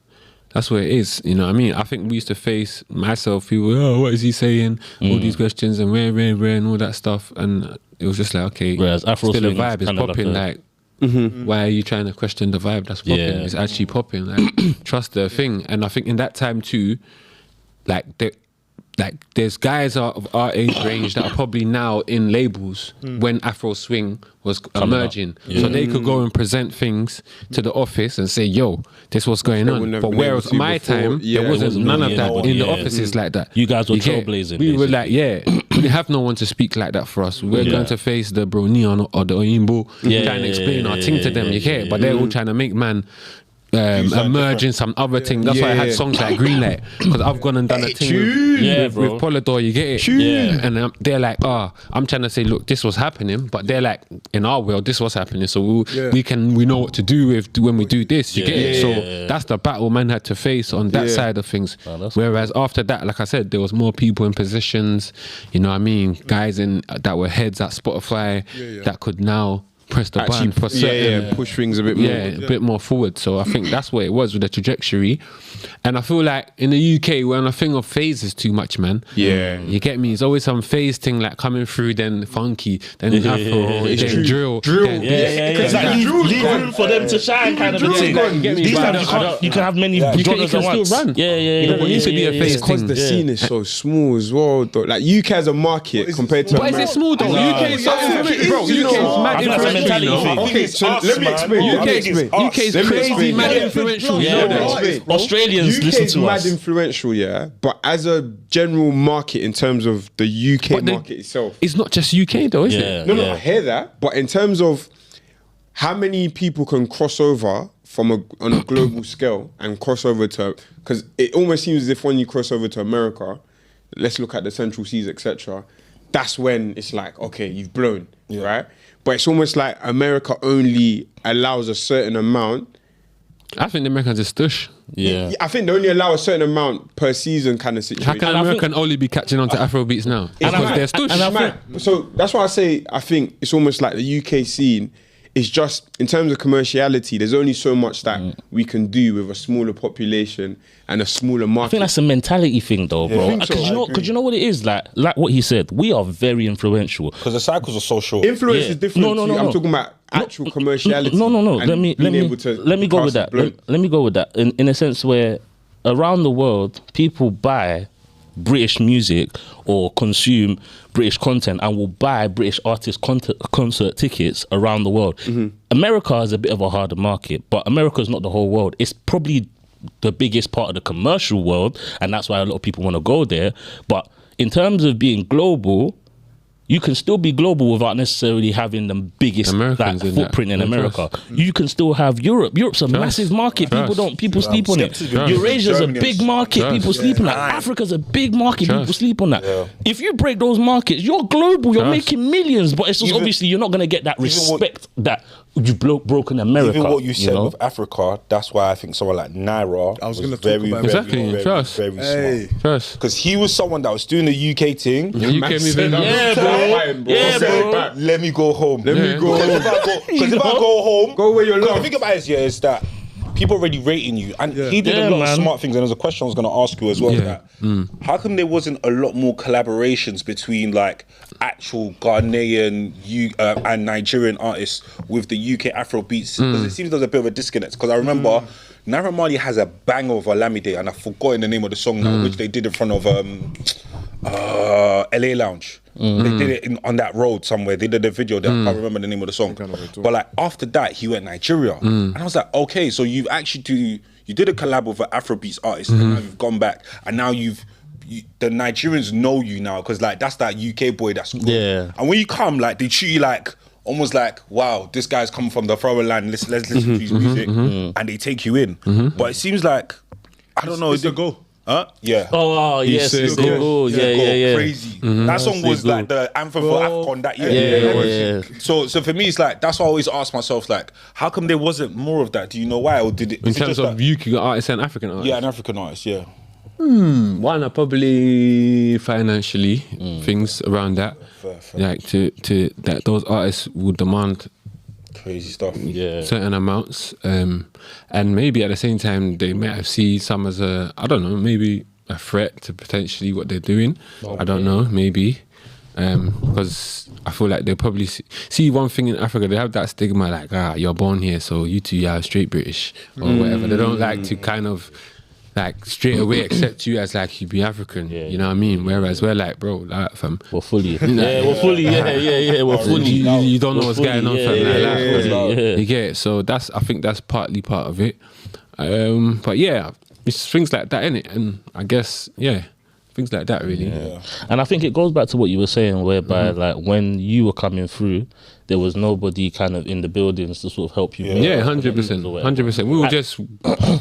That's what it is, you know what I mean? I think we used to face myself, people, oh, what is he saying? All these questions and where, and all that stuff. And it was just like, okay, whereas Afro still the swing vibe is kind of popping, like why are you trying to question the vibe that's popping? It's actually popping, like, trust the thing. And I think in that time too, there's guys of our age range that are probably now in labels when Afro Swing was emerging. So they could go and present things to the office and say, yo, this what's going on. But whereas my time, there wasn't none of that in the offices like that. You guys were trailblazing. We were like, we didn't have no one to speak like that for us. We're going to face the Brony or the Oyinbo, trying to explain our thing to them, you get it? But they're all trying to make man emerge in some other thing. That's why I had songs like Greenlight, because I've gone and done a thing with Polydor, you get it? And they're like, I'm trying to say, look, this was happening, but they're like, in our world, this was happening, so we know what to do with when we do this, you get it? So that's the battle man had to face on that side of things. Whereas after that, like I said, there was more people in positions, you know what I mean, guys that were heads at Spotify that could now press the button for certain, push things a bit more. a bit more forward. So I think that's what it was with the trajectory. And I feel like in the UK we're on a thing of phases too much, man. You get me? It's always some phase thing like coming through, then funky, then Afro, then drill. It's like leave room for them to shine, kind of a thing. These times you can have many genres at once. Still run. It needs to be a phase Because the scene is so small as well, though. Like UK as a market compared to But is it small though? UK is so influential, bro. UK is mad influential. Okay, so let me explain. UK is crazy mad influential. Australians listen to mad us. influential, but as a general market in terms of the UK market itself, It's not just UK though, is it? no, I hear that, but in terms of how many people can cross over on a global scale and cross over to, because it almost seems as if when you cross over to America, let's look at the Central Seas, etc., that's when it's like, okay, you've blown, right? But it's almost like America only allows a certain amount. I think the Americans are stush. I think they only allow a certain amount per season kind of situation. How can America only be catching on to Afrobeats now? Because they're stush. So that's why I say I think it's almost like the UK scene is just, in terms of commerciality, there's only so much that we can do with a smaller population and a smaller market. I think that's a mentality thing though, bro. Because you know what it is? Like what he said, we are very influential. Because the cycles are so short. Influence is different. No. I'm talking about actual commerciality. No. Let me go with that. Let me go with that. In a sense where around the world, people buy British music or consume British content and will buy British artist concert tickets around the world. America is a bit of a harder market, but America is not the whole world. It's probably the biggest part of the commercial world, and that's why a lot of people want to go there. But in terms of being global, you can still be global without necessarily having the biggest Americans in footprint that. in Yeah, America. You can still have Europe. Europe's a massive market. People sleep on it. Eurasia's a big market. People sleep on that. Africa's a big market. People sleep on that. If you break those markets, you're global. You're making millions. But it's just obviously you're not going to get that respect that you've broken America. Even what you said know? with Africa, that's why I think someone like Naira I was was gonna talk very, about very, Exactly, very, trust. very Hey. smart. First. Because he was someone that was doing the UK thing. You came even. Yeah, bro. Yeah, bro. Let me go home. Let me go. Because if I go home, Go where you're because the loved. thing about it is that people already rating you, and he did Yeah, a lot of man. smart things. And there's a question I was going to ask you as well. Yeah. That how come there wasn't a lot more collaborations between like actual Ghanaian and Nigerian artists with the UK Afrobeats? Because it seems there's a bit of a disconnect. Because I remember Naira Marley has a banger of Olamide, and I've forgotten the name of the song now, which they did in front of LA Lounge. They did it on that road somewhere. They did a video there. I can't remember the name of the song. But like after that, he went Nigeria, and I was like, okay, so you actually you did a collab with an Afrobeats artist, and now you've gone back, and now the Nigerians know you now because like that's that UK boy that's cool. Yeah. And when you come, like they treat you like almost like, wow, this guy's come from the foreign land. Let's listen to his music, and they take you in. But it seems like I don't know. It's the goal. Huh? Yeah. Oh, yes, said it's go. cool. Yeah. Crazy. That song was like the anthem for AFCON that year. Yeah. So for me, it's like that's why I always ask myself, like, how come there wasn't more of that? Do you know why, or did it? In is it terms just of that- UK artists and African artists. yeah, an African artist, yeah. One are probably financially things around that. Fair. Like to that those artists would demand Crazy stuff. Yeah. certain amounts, and maybe at the same time they might have seen some as a, I don't know, maybe a threat to potentially what they're doing. I don't know, maybe because I feel like they probably see one thing in Africa, they have that stigma like, you're born here, so you two are straight British or whatever. They don't like to kind of like straight away accept you as like you be African. You know what I mean? Whereas we're like, bro, like fam, We're fully. We're fully. Yeah. We're fully. you don't know what's going on, fam. Yeah. You get it. So I think that's partly part of it. But yeah, it's things like that, innit? And I guess, things like that really. Yeah. And I think it goes back to what you were saying, whereby like when you were coming through, there was nobody kind of in the buildings to sort of help you. Yeah, 100%, 100%. We were just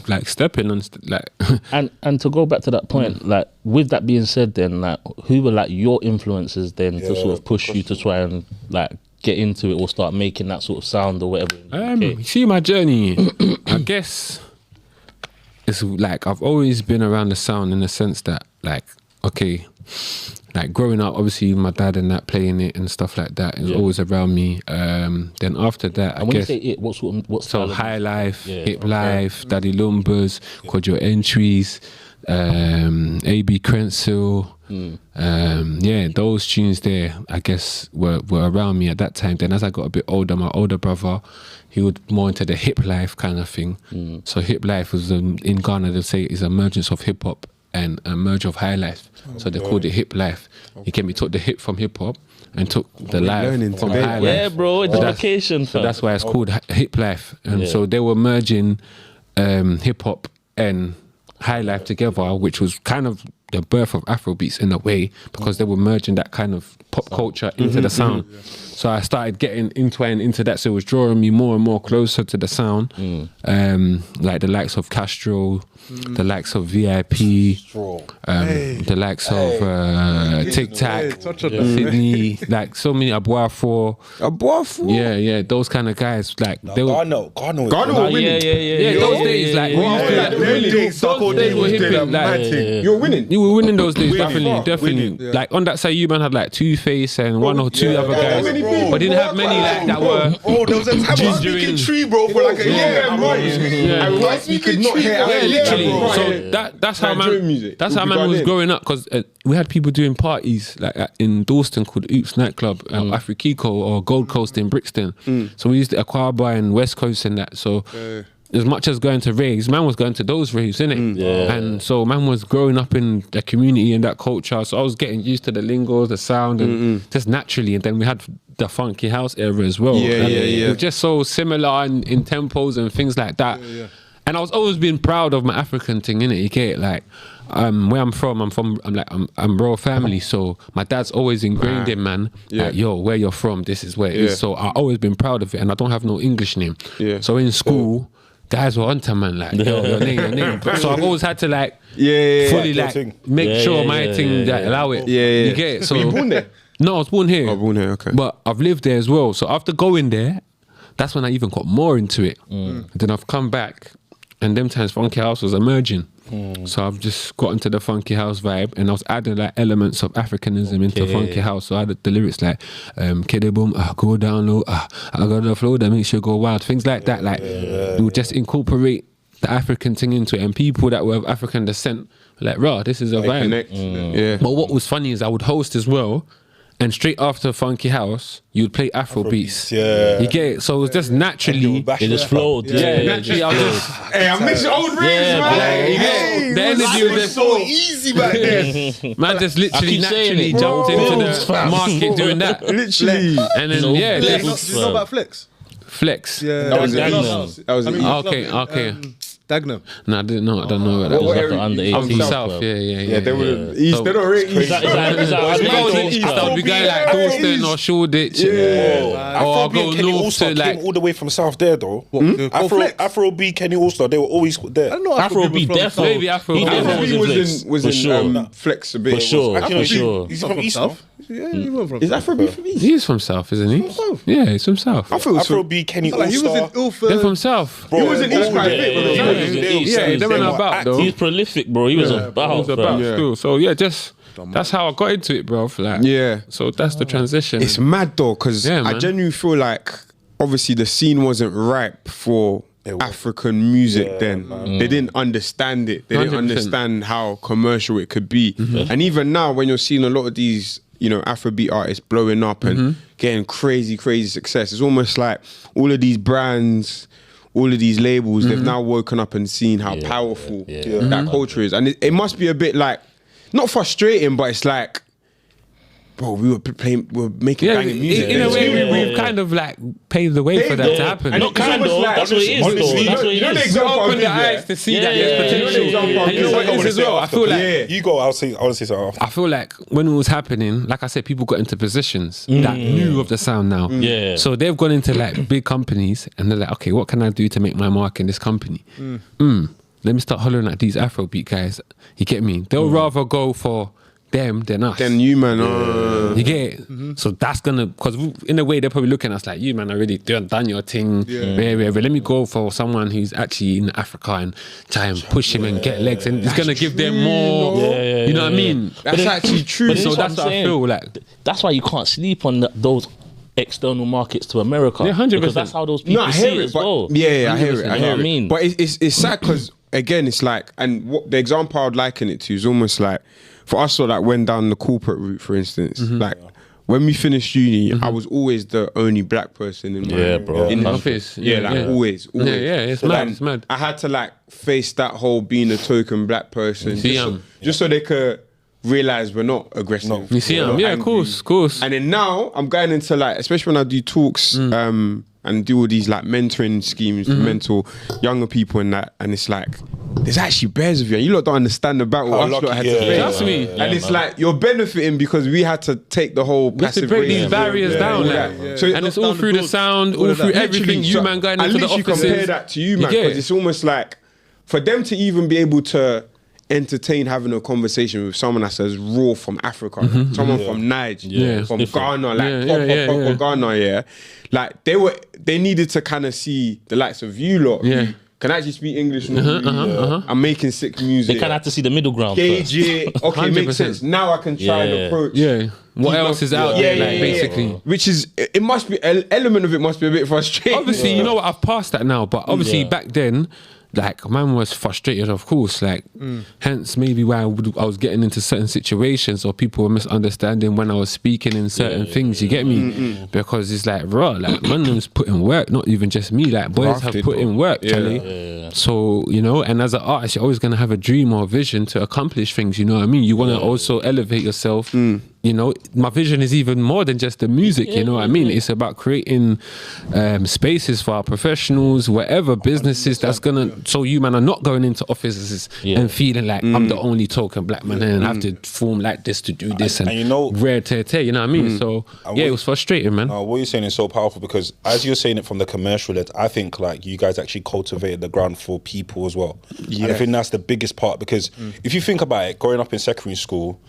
like stepping and like. And to go back to that point, like with that being said, then like who were like your influences then to sort of push you to try and like get into it or start making that sort of sound or whatever? See my journey. I guess it's like I've always been around the sound in the sense that like, okay, like growing up, obviously my dad and that playing it and stuff like that is always around me. Then after that, And when you say it, what sort of so high life, hip okay. life, Daddy Lumbers, Quadro Entries, AB Crensil, those tunes there, I guess were around me at that time. Then as I got a bit older, my older brother, he would more into the hip life kind of thing. So hip life was in Ghana, they'll say is a mergence of hip hop and a merge of high life. So they called it hip life. He came, he took the hip from hip hop and took the life learning from today. high life. Yeah, bro, it's education. So that's why it's called hip life. And so they were merging hip hop and high life together, which was kind of the birth of Afrobeats in a way, because they were merging that kind of pop culture into the sound. So I started getting entwined into that, so it was drawing me more and more closer to the sound. Like the likes of Castro, the likes of VIP, the likes of Tic Tac, Sydney, like so many Aboafo. Yeah, those kind of guys. Like they were. Ghana Ghana were winning. Yeah, those days, like, those days were hipping, like, You're winning. you were winning those days, definitely. Like on that side, you man had like Two-Face and one or two other guys, but didn't have many like that were. Oh, there was a time I was speaking tree, bro, for like a year. You could not hear Yeah, literally. bro. So that's how Nigerian man, music. that's how Would be man was Ghanaian. growing up, because we had people doing parties like in Dalston called Oops nightclub, Afrikiko, or Gold Coast in Brixton. So we used to Aquaba and West Coast and that. So as much as going to raves, man was going to those raves, innit? And so man was growing up in the community and that culture. So I was getting used to the lingo, the sound, and just naturally. And then we had the funky house era as well. And It was just so similar in tempos and things like that. And I was always being proud of my African thing, innit? You get it? Like, where I'm from, I'm royal family, so my dad's always ingrained in, man. Yeah. Like, yo, where you're from, this is where it is. So I've always been proud of it, and I don't have no English name. Yeah. So in school, guys were onto, man, like, yo, your name. So I've always had to, like, fully, Your like, thing. make sure my thing, that allow it. Yeah. You get it? So, Were you born there? No, I was born here. Oh, born here, okay. But I've lived there as well. So after going there, that's when I even got more into it. Then I've come back, and them times Funky House was emerging. So I've just got into the Funky House vibe, and I was adding like elements of Africanism into Funky House. So I had the lyrics like, kiddy boom, go down low, I got the flow that makes you go wild. Things like that. Like, we would just incorporate the African thing into it, and people that were of African descent were like, raw, this is a vibe. Connect. Yeah. But what was funny is I would host as well, and straight after Funky House, you would play Afrobeats. Yeah. You get it? So it was just naturally. It just flowed. Yeah, Naturally, I was just. Hey, I miss your old rings, Yeah, man. bro. You get it? The energy was just so easy back then. Man just literally keep saying naturally it, jumped bro. into Flex, the fam. market doing that. Literally. And then, No, yeah, flex. just Do you know about Flex? flex. Yeah, That was Dagenham. it. That was it. Okay. Dagenham. No, I don't know about that. It was like the under I'm 18 from South, club. yeah. They were So- East. They don't rate East. Is that If I was in East, I would be going like Dalston or Shoreditch. Or I'll go Kenny north All-Star to came like. all the way from South there though. Flex? Afrobeat, Kenny All-Star, they were always there. I don't know. Afrobeat, from definitely. Maybe Afro. He definitely Afrobeat was For in sure. Flex a bit. For sure. For Afrobeat, sure. He's South. from East, South. Yeah, he went from Is South. Afrobeat from East? He is from South, isn't he? South. Yeah, he's from South. I thought it was from. Afrobeat, Kenny Like, he was All-Star. in Ilford. They're from South. Bro, He was in East quite a Yeah, bit, bro. yeah, He yeah, was- Yeah, they were were about though. He's prolific, bro. He was about. It was about Yeah. still. So yeah, just that's how I got into it, bro. Like, Yeah. So that's the transition. It's mad though, because Yeah, I man. genuinely feel like obviously the scene wasn't ripe for African music then. They didn't understand it. They didn't 100%. understand how commercial it could be. And even now, when you're seeing a lot of these, Afrobeat artists blowing up and getting crazy success, it's almost like all of these brands, all of these labels, they've now woken up and seen how powerful that culture is. And it must be a bit like, not frustrating, but it's like, bro, we were making yeah, banging music. in a way, Yeah. we've kind of like paved the way for that to happen. And Not it's kind almost of. like- That's what it is, honestly, though. That's what it you know the is. example Open I'll the give, eyes to see Yeah, that yeah, there's yeah, potential. yeah, yeah. And you know what it is as well? I feel like You go, I want to say something. I feel like when it was happening, like I said, people got into positions that knew of the sound now. Yeah. So they've gone into like big companies and they're like, okay, what can I do to make my mark in this company? Let me start hollering at these Afrobeat guys. You get me? They'll rather go for them than us. Then you, man. You get it? So that's gonna, because in a way they're probably looking at us like, you man already done your thing. But let me go for someone who's actually in Africa and try and push him and get legs, and it's gonna give them more. You know what I mean? That's actually true. But So this that's what I'm what I saying. feel like. That's why you can't sleep on those external markets to America. Yeah, 100%. Because that's how those people No, I see hear it it, as but well. yeah, I hear 100%, it. I you know hear what it. I mean? But it's sad because again, it's like, and what the example I'd liken it to is almost like for us, so like went down the corporate route, for instance, like. When we finished uni, I was always the only black person in my Yeah, bro. in the Office. Yeah, like always. Yeah, it's So, mad, like, it's mad. I had to like face that whole being a token black person, See, just so they could realize we're not aggressive. You see we're them? not Yeah, of angry. course. And then now I'm going into like, especially when I do talks and do all these like mentoring schemes to mentor younger people and that, and it's like there's actually bears of you, and you lot don't understand the battle us lucky, lot had yeah. to face. Trust me. And it's like you're benefiting because we had to take the whole We have to passive break these racism, barriers down, all like, that. So and it's all through the sound, all through everything. You man going I into the literally offices. compare that to you, man, get because it? it's almost like for them to even be able to entertain having a conversation with someone that's as raw from Africa, someone from Niger, Yeah, it's from different. Ghana, like proper Ghana, yeah. Like they needed to kind of see the likes of you lot, who can actually speak English normally, I'm making sick music. They kind of have to see the middle ground Gauge first. it. Okay, makes 100%. sense. Now I can try and Yeah. approach. Yeah. What people- else is out there, like, basically? Which is, it must be, an element of it must be a bit frustrating. Obviously, you know what? I've passed that now, but obviously Yeah. back then, like, man was frustrated, of course. Like, hence maybe why I was getting into certain situations or people were misunderstanding when I was speaking in certain things. You get me? Because it's like, raw, like, man was putting work, not even just me. Like, boys have Grafted, put in bro. work, Charlie. So, you know, and as an artist, you're always going to have a dream or a vision to accomplish things. You know what I mean? You want to also elevate yourself you know, my vision is even more than just the music, you know what I mean? It's about creating spaces for our professionals, whatever businesses that's gonna, so you man are not going into offices and feeling like I'm the only token black man and have to form like this to do this and you know, rare tear, you know what I mean? So yeah, it was frustrating, man. What you're saying is so powerful because as you're saying it from the commercial lens, I think like you guys actually cultivated the ground for people as well. Yeah. And I think that's the biggest part because if you think about it, growing up in secondary school,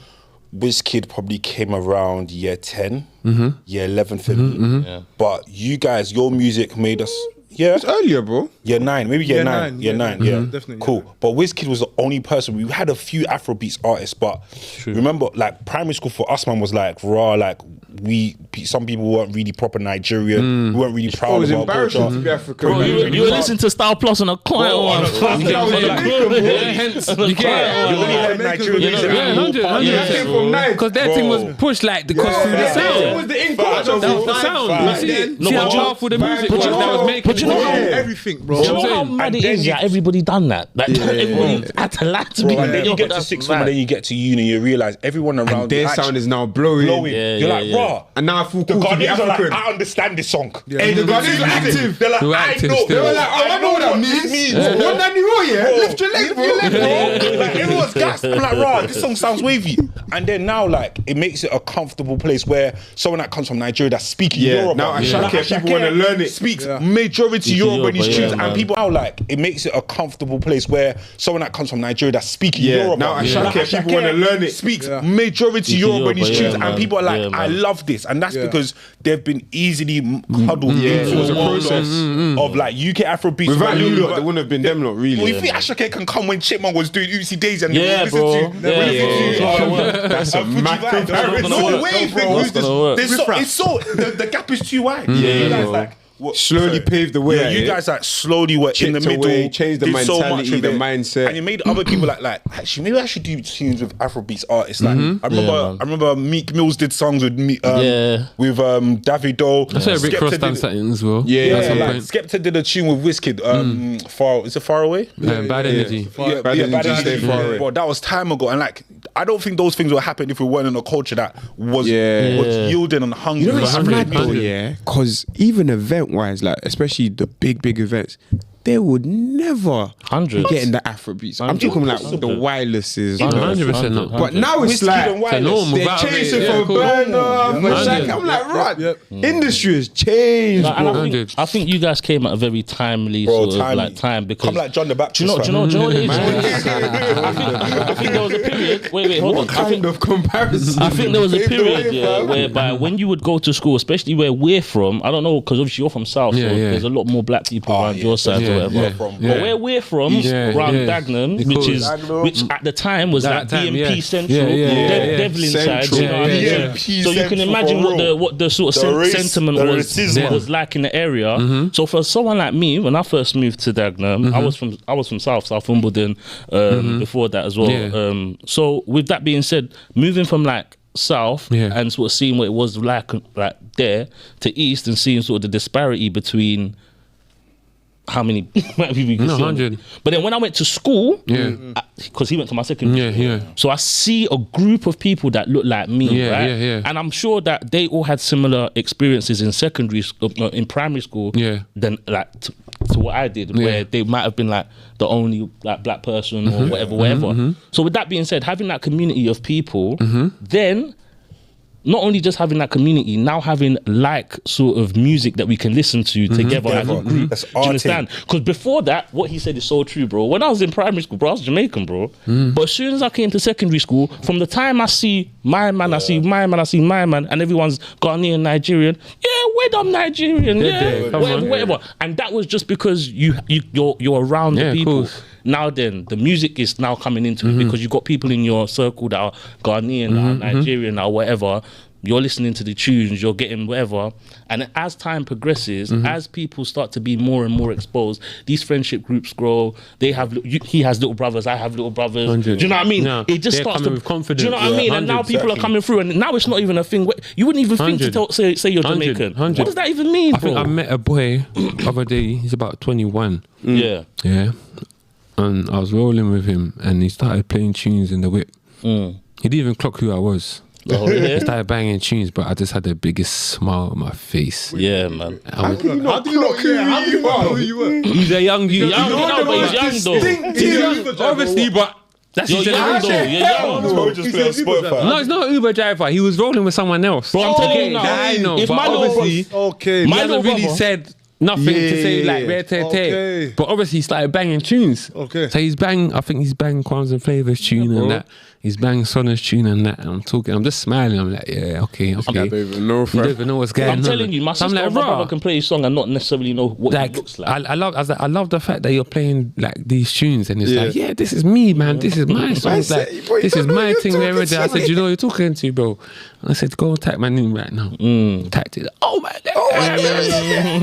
Wizkid probably came around year 10, year 11 for me. Yeah. But you guys, your music made us... Yeah, it's earlier, bro. Year 9, maybe year 9. Year 9, yeah. Definitely. Cool. But Wizkid was the only person. We had a few Afrobeats artists, but remember, like primary school for us, man, was like raw. Like some people weren't really proper Nigerian. We weren't really proud of our culture. To be African. Bro, you were listening to Style Plus on a quiet one. Hence, you get because that thing was pushed like because through the sound. It was the culture. That was the sound. You see it? See how powerful the music was that was making. But you know how everything, bro. You know how mad it is that everybody done that? Like, everybody had to lie to me. And then you get to sixth form and then you get to uni and you realise everyone around their sound is now blowing. You're like, raw. And now I feel the cool to be Ghanaians are like, African. I understand this song. Hey, the Ghanaians are active. They're like, I know. They were like, oh, I know what that means. What that mean, yeah? Lift your leg, bro. Like, everyone's gassed. I'm like, raw, this song sounds wavy. And then now, like, it makes it a comfortable place where someone that comes from Nigeria that's speaking Yoruba. Now Ashake, people want to learn it. Speaks majority Yoruba in his tunes. And people now, like, it makes it a comfortable place where someone that comes from Nigeria that's speaking Yoruba. Now Ashake, people want to learn it. Speaks majority Yoruba in his tunes. And people are like, I love this. And that's because they've been easily huddled into a process of like UK Afrobeats. Without you lot, there wouldn't have been them lot, really. Well, you think Ashake can come when Chipmunk was doing Oopsie Days and bro. That's a mad comparison. No way, it's so the gap is too wide. Slowly paved the way. Yeah, you guys like slowly were in the middle, changed the mentality, the mindset, and you made other people like actually maybe I should do tunes with Afrobeats artists. Like I remember Meek Mills did songs with me, with Davido. I said Rick Ross done something as well. Like Skepta did a tune with Wizkid. Far Away. Bad Energy. Bad Energy. Bro, that was time ago, and like I don't think those things would happen if we weren't in a culture that was yielding and hungry. You know what's mad though, because even event-wise, like especially the big events, they would never be getting the Afrobeats. I'm talking like the wirelesses. 100% not. But now it's like they're chasing for burner. I'm like, right. Industry has changed, bro. And I think you guys came at a very timely sort of like time because I'm like John the Baptist. Do you know what it is? I think there was a period. Wait, hold on. What kind of comparison? I think there was a period, whereby when you would go to school, especially where we're from, I don't know, because obviously you're from South, so there's a lot more black people around your side or whatever. But where we're from, around Dagenham, which at the time was like BMP Central, Devlin side. You know what I mean? So you can imagine what the sort of sentiment was like in the area. So for someone like me, when I first moved to Dagenham, I was from South Wimbledon before that as well. So with that being said, moving from like South and sort of seeing what it was like there to East and seeing sort of the disparity between how many people you can see. 100. But then when I went to school, because he went to my secondary school, so I see a group of people that look like me, right? And I'm sure that they all had similar experiences in secondary school, in primary school, than like to what I did, where they might have been like the only like black person or whatever. So with that being said, having that community of people, then not only just having that community, now having like sort of music that we can listen to together as a group. Do you understand? Because before that, what he said is so true, bro. When I was in primary school, bro, I was Jamaican, bro. But as soon as I came to secondary school, from the time I see my man, I see my man, I see my man, and everyone's Ghanaian, Nigerian. Where I'm Nigerian, whatever. And that was just because you're around the people. Cool. Now then, the music is now coming into it because you've got people in your circle that are Ghanaian, that are Nigerian, or whatever. You're listening to the tunes, you're getting whatever. And as time progresses, as people start to be more and more exposed, these friendship groups grow. He has little brothers, I have little brothers. 100. Do you know what I mean? No, it just starts to... with confidence. Do you know what I mean? And now people are coming through, and now it's not even a thing. You wouldn't even think to say you're Jamaican. 100. What does that even mean, I think I met a boy the other day, he's about 21. Yeah. And I was rolling with him and he started playing tunes in the whip. He didn't even clock who I was. Oh, yeah. He started banging tunes, but I just had the biggest smile on my face. Yeah, man. How do you not know who you were? He's a young dude. Young, no, but he's young though. Obviously, but that's You're his young though. generation. You're young. Bro, just play on Spotify. No, it's not an Uber driver. He was rolling with someone else. Bro, I'm telling you now. I know, if but my little obviously, Okay. he My hasn't little really brother- said nothing to say like yeah. rare tear Okay. tear. But obviously he started banging tunes. Okay. So he's banging, I think he's banging Qualms and Flavors tune and that. He's banging Sonna's tune and that. And I'm just smiling. I'm like, yeah, okay. I don't even know, You don't even know what's going on. I'm telling you, my So I'm sister like, and my "Rah." brother can play a song and not necessarily know what it looks like. I love the fact that you're playing like these tunes and it's Yeah. like, yeah, this is me, man. This is my song. Like, said, bro, you this don't is know my you're thing. talking Wherever I to said, me. you know what you're talking to, bro. And I said, go and type my name right now. Typed it. Oh my God.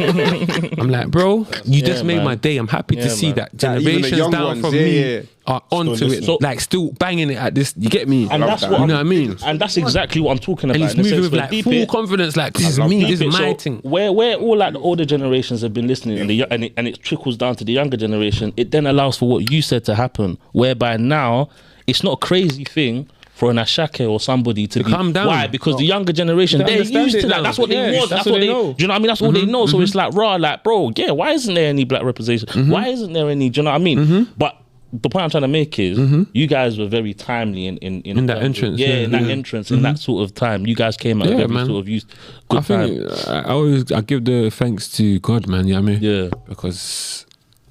I'm like, bro, you just made man. my day. I'm happy to see man. that That even the generations young down ones, from yeah, me yeah. are onto it, So- like still banging it at this. You get me? And that's that. what You know what I mean? And that's exactly what I'm talking about. And he's in the moving sense with where like deep full it- confidence. Like this is me. This deep is it, my so thing. Where all like the older generations have been listening and it trickles down to the younger generation, it then allows for what you said to happen. Whereby now it's not a crazy thing for an Ashake or somebody to be calm down. Why? Because the younger generation, They they're understand used it to that. now. That's what they Yeah, want. that's That's what what they they. know. Do you know what I mean? That's all they know. So it's like raw, like bro, yeah. Why isn't there any black representation? Why isn't there any? Do you know what I mean? But the point I'm trying to make is you guys were very timely in that terms of- entrance, Yeah, yeah. in that entrance, in that sort of time. You guys came at a Yeah, very man. sort of used I good time. think I give the thanks to God, man. You know what I mean? Yeah. Because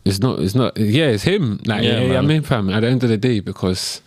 it's not. Yeah, it's him. Like, Yeah, yeah, I man. mean, fam. At the end of the day, because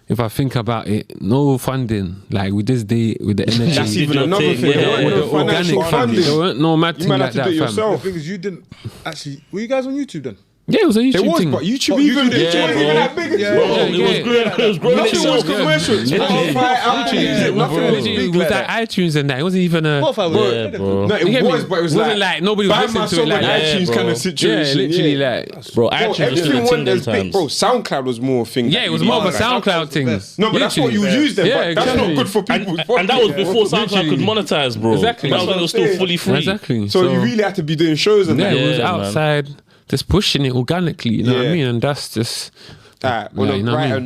if I think about it, no funding. Like with this day, with the energy, That's even your another thing, thing. yeah. There with weren't the no financial organic family, funding. there weren't no mad You thing might like have to do that, it fam. The yourself. thing is, you didn't actually. Were you guys on YouTube then? Yeah, it was a YouTube There was, thing. but YouTube Oh, even YouTube did, wasn't bro. even that big as Yeah, well. yeah, It was yeah. great. It was growing Nothing was itself. commercial. Literally. Spotify, Apple Music, nothing was Literally, big with like that that. iTunes and that, it wasn't even a. Spotify was Yeah, bro. No, You get it me? was, but it was Wasn't like nobody was buy listening my to it song like on that. iTunes bro. kind of Yeah, situation. literally, yeah. like. Bro, Bro, iTunes was everything still a went thing them as big, times. bro. SoundCloud was more a thing. Yeah, it was that more of a you used. SoundCloud thing. No, but that's what you Literally. use then. Yeah, But that's exactly. not good for people. And that was before SoundCloud could Literally. monetize, bro. Exactly. That was when it was still fully free. Exactly. So you really had to be doing shows and Yeah, that. it was Yeah, man. outside, just pushing it organically. You know what I Yeah. mean? And that's just. On Yeah, a you know what I brighter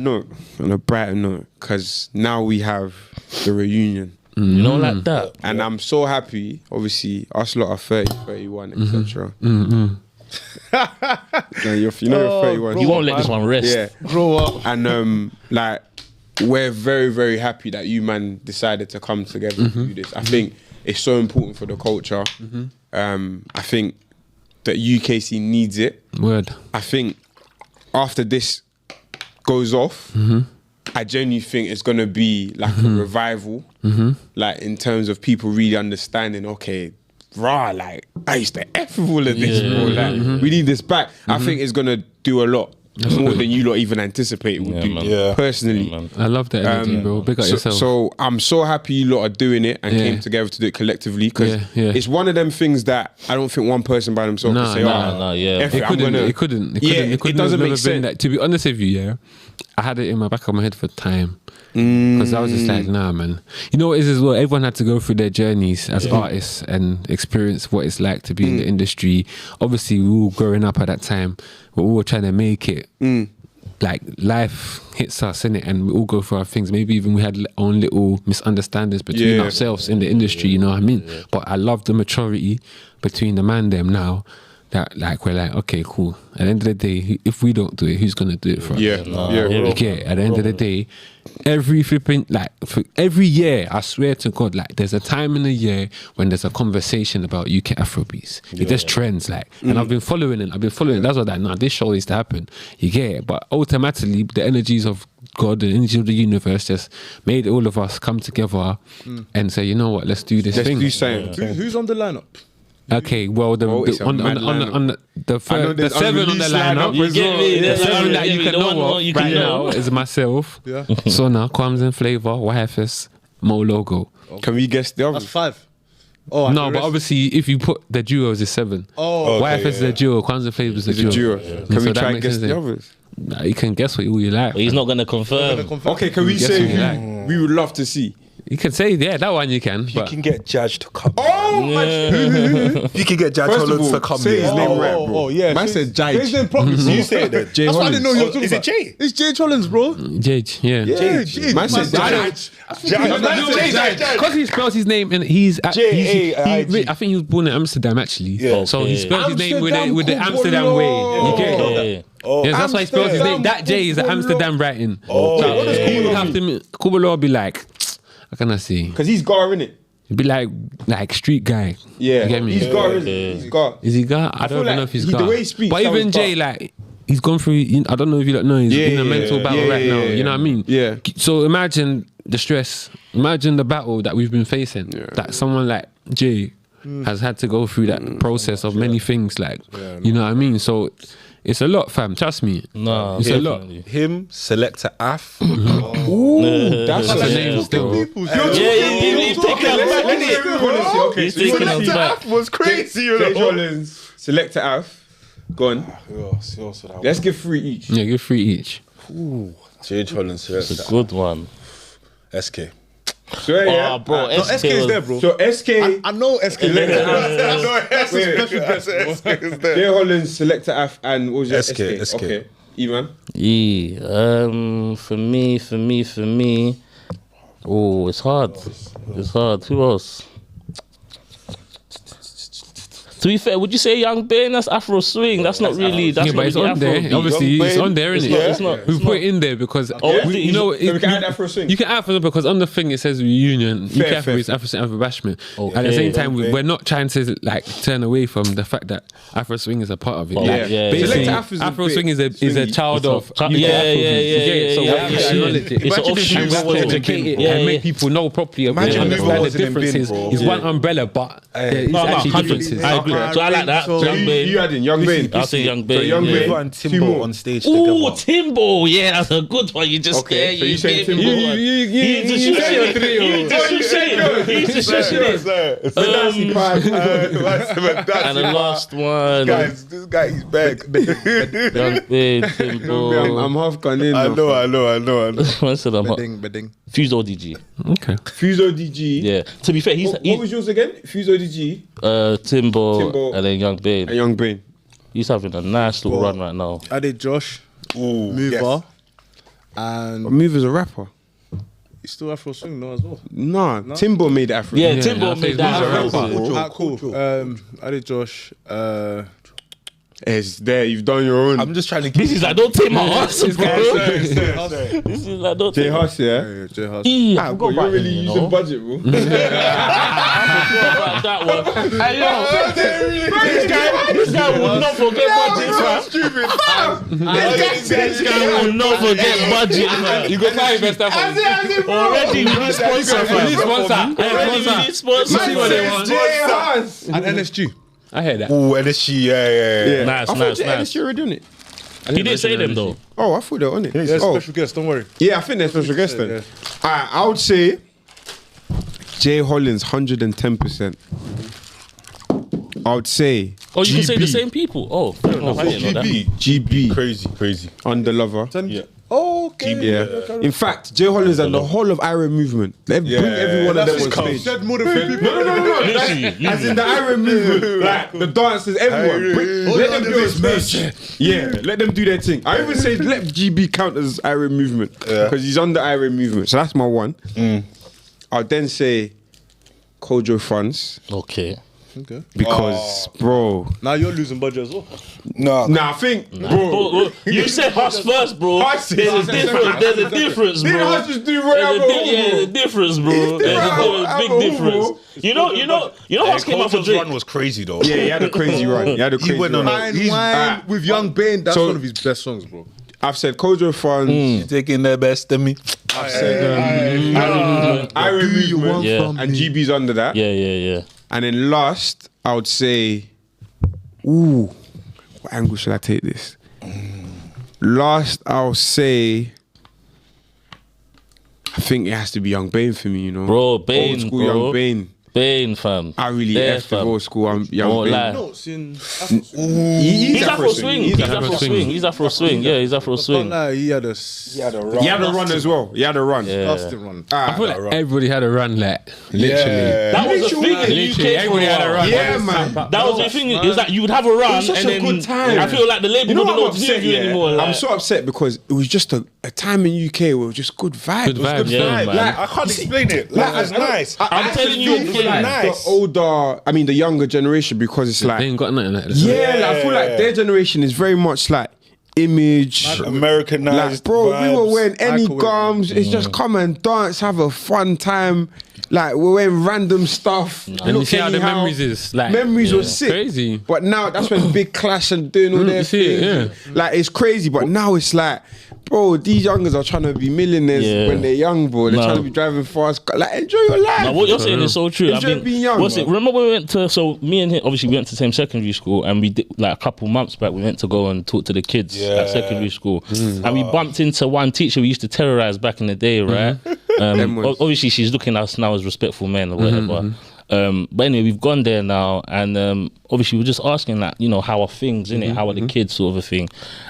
mean? note, because now we have the reunion. You know, like that. And I'm so happy, obviously, us lot are 30, 31, etc. No, you're 31. You won't let this one rest. Yeah. Grow up. And like we're very, very happy that you man decided to come together and do this. I think it's so important for the culture. I think that UKC needs it. Word. I think after this goes off, I genuinely think it's gonna be like a revival. Like in terms of people really understanding, okay, like I used to F with all of this, bro. Like we need this back. I think it's gonna do a lot more than you lot even anticipate it would Yeah, do. man. Yeah. Personally. Man. I love that energy, bro. Big up yourself. So I'm so happy you lot are doing it and Yeah. came together to do it collectively because Yeah, yeah. it's one of them things that I don't think one person by themselves Nah, can say, nah, nah, yeah. F It I'm couldn't. gonna- It couldn't. Yeah, It couldn't doesn't have make never been sense. that. To be honest with you, yeah, I had it in my back of my head for time because I was just like, nah, man. You know what it is as well? Everyone had to go through their journeys as artists and experience what it's like to be in the industry. Obviously, we were all growing up at that time, but we were trying to make it. Like life hits us in it, and we all go through our things. Maybe even we had our own little misunderstandings between Yeah. ourselves in the industry. You know what I mean? But I love the maturity between the man them now. That like we're like, okay, cool. At the end of the day, if we don't do it, who's gonna do it for us? Yeah, yeah. bro. Okay, at the end of the day, every flipping for every year, I swear to God, like there's a time in the year when there's a conversation about UK Afrobeats. It just trends, like, and I've been following it. That's what that. Nah, this show is to happen. You get it, but automatically the energies of God, the energy of the universe, just made all of us come together and say, you know what, let's do this Let's thing. do something. Who's on the lineup? Okay, well, it's a on mad the lineup. the I know the there's 7 on the unreleased lineup. lineup as get well. me? The Yeah, 7 that yeah, you the can one know more of you can right know. now is myself, Yeah. Sona, Quams and Flavor, YFS, Mo Logo. Can we guess the That's others? 5. Oh, and No, the but rest- obviously, if you put the duos is 7. Oh, YFS is a duo, Quams and Flavor is a The duo. duo. Can So we that try and makes guess sense, the yeah. others? Nah, you can guess what all you like. But he's not gonna confirm. Okay, can we Guess say what you who like. we would love to see? You can say, yeah, that one you can. You But can get judged to come. Oh, If you could get Judge First of Hollands all, to come say here. his name right, bro. Oh, yeah. Man say- said say his Judge. name properly, bro. You say it then. That's why I didn't know you were talking Is it about. Jay? It's Jay Hollins, bro. Jage, yeah. Yeah, Jay. Man said Judge. Because he spells his name and he's J-A-I-G. I think he was born in Amsterdam actually. Yeah. So he Okay. spells his name with the Amsterdam Amsterdam way. You get it? Yeah. Oh, Yeah, that's why he spells his name. That J is the Amsterdam writing. So he would have to Kubalo be like, how can I say? Because he's Gar, innit? He'd be like street guy. Yeah. You get me? He's Gar, isn't he? He's Gar. Is he guy? I don't feel even know like if he's the guy. way he speaks But even sounds Jay, Gar. like, he's gone through. I don't know if you don't know. He's in a mental battle right now. You know what I mean? Yeah. So imagine the stress. Imagine the battle that we've been facing. That someone like Jay has had to go through that process of many things. Like, you know what I mean? So it's a lot, fam. Trust me. No, It's a lot. definitely. him, Selector Af. Ooh, that's That's a the name still. Yeah, he's taking us back. Okay, He's taking us back. was crazy, you Jay know. Hollins, Selector Af. Go on. Let's give 3 each. Yeah, give 3 each. Jay Hollins, It's a good one. SK. So yeah. Oh, bro, No, SK is there, bro. So SK, I know SK. Selector Wait, Af. Jay Hollins, Selector Af, and what was your SK, SK? SK. Okay. Eman. Yeah. For me. Oh, it's hard. It's hard. Who else? To be fair, would you say Young Bane? That's Afro swing. That's not really. That's Yeah, not but it's really on there. Afrobeat. Obviously, it's on there, isn't it? It's not. We put it in there because you know, So we can add that for a swing? You can add for it because on the thing it says reunion. You Fair, can fair, it's Afro bashment. Okay. At the same time, we're not trying to like turn away from the fact that Afro swing is a part of it. Oh, Like, yeah. basically, Selector Af is a Afro bit swing is a swingy. child of Yeah, UK yeah, Afrobeats. yeah, You get it? So we yeah, have to yeah. acknowledge it. It's an And we offshoot have to of educate it Yeah, and yeah. make people know properly about it, Imagine if it understand the wasn't in bin, differences. bro. It's one umbrella, but there is No, actually 100%. differences. I agree. So I like that. So Young Bane. You had in Young Bane. I'll say Young So Bane. Young yeah. Bane. River and Two Timbo more. on stage Ooh, together. Timbo. Yeah, that's a good one. You just Okay, so you say gave Timbo. me one. You just said say your it. three, You just say it. You just say it. And the last one. Guys, this guy is back. Young Bane, Timbo. I'm half gone in. I now. know. One said I'm hot. Bedding. Fuse ODG. Okay. Fuso DG. Yeah. To be fair, he's What was yours again? Fuso DG Timbo and then Young Bane. and Young Bane. He's having a nice little run right now. I did Josh, Ooh, Mover, yes. and Mover's a rapper. he's still Afro swing though as well. Nah, Timbo made Afro. Yeah, Yeah, Timbo I'll say made that. he's a rapper. Cool. I did Josh. It's there. You've done your own. I'm just trying to This get is like, don't take my ass, bro. Sorry. This is like, don't Jay take my Huss, yeah. Yeah, Jay Huss. I Ah, forgot bro, you're about really him, you using know? budget, bro. About that one. Hey, yo, this guy will not forget budget, fam. This guy will not forget budget, man. You got my best stuff. Already, we need sponsor, We need fam. sponsor. Already, we need sponsor. See what they want. Jay Huss. And NSG. I heard that. Ooh, NSG, yeah. Nice, I nice, thought nice. you already done it. He didn't say them, though. Oh, I thought they were on it. Yeah, Oh, special guest. Don't worry. yeah, I think they're special guest then. Yeah. Alright, I would say Jay Hollins 110%. I would say Oh, you can say the GB. same people. Oh, fair enough. I didn't know that. GB. GB Crazy. Underlover. Yeah. Oh, okay. Yeah. In fact, Jay Hollins and the whole of Iron Movement. Bring every one of them on stage. Said more than 3 people. No. Literally, As in the Iron Movement, like the dancers, everyone. Let them do it stage. Yeah, let them do their thing. I even say let GB count as Iron Movement because he's on the Iron Movement. So that's my one. I'll then say Kojo Funds Okay. Okay. because, bro. Now you're losing budget as well. No. Nah, I think, bro. You said Huss first, bro. Huss There's a difference. There's a difference, bro. Didn't Huss just do Royal There's a Rumble, there's a difference, bro. There's a big Rumble, difference. bro. You know, Huss came out for Kojo's Drake. run was crazy though. Yeah, he had a crazy run. He had a crazy went on run. a- Wine with Young Bane. That's So- one of his best songs, bro. I've said Kojo Funds. Taking the best of me. I've said Iron Movement. Yeah. And GB's under that. Yeah. And then last, I would say, ooh, what angle should I take this? Last, I'll say, I think it has to be Young Bane for me, you know. Bro, Bane, Old school bro. Young Bane. Bane, fam. I really There, F the fam. old school. I'm young. Won't Bane. lie. Notes in He's Afro swing. He's Afro Afro swing. He's Afro swing. Yeah, he's Afro Can't swing. lie, he had a He had a run as well. He had a run. disgusting run. I feel like everybody had a run, like literally. That was the thing in the Literally, UK. everybody had a run. Yeah, man. That was the thing. It was like you would have a run, such and a then good time. I feel like the label You know wouldn't know what what I'm to do with you upset? anymore. I'm Like, so upset because it was just a time in UK where it was just good vibes. Good vibes, yeah, man. I can't explain it. Like, it's nice. I'm telling you, I feel it's like nice. the older, I mean the younger generation, because it's They like, ain't got nothing like that. yeah, like, I feel like their generation is very much like image. Americanized. Like, bro, we were vibes. wearing any Microwave. gums. It's just come and dance, have a fun time. Like, we're wearing random stuff. And you Look see how the anyhow. memories is like. Memories were sick. Crazy. But now that's when Big Clash and doing all their you see it, things. Like, it's crazy. But now it's like, bro, these youngers are trying to be millionaires Yeah. when they're young, bro. They're No. trying to be driving fast. Like, enjoy your life. now, what you're saying is so true. Enjoy being young, what's it? man. Remember when we went to? So me and him, obviously, we went to the same secondary school, and we did like a couple months back. We went to go and talk to the kids at secondary school, and we bumped into one teacher we used to terrorize back in the day, right? Them ones. Obviously, she's looking at us now as respectful men or whatever. But anyway, we've gone there now, and obviously we're just asking that, how are things, innit? How are the kids, sort of a thing.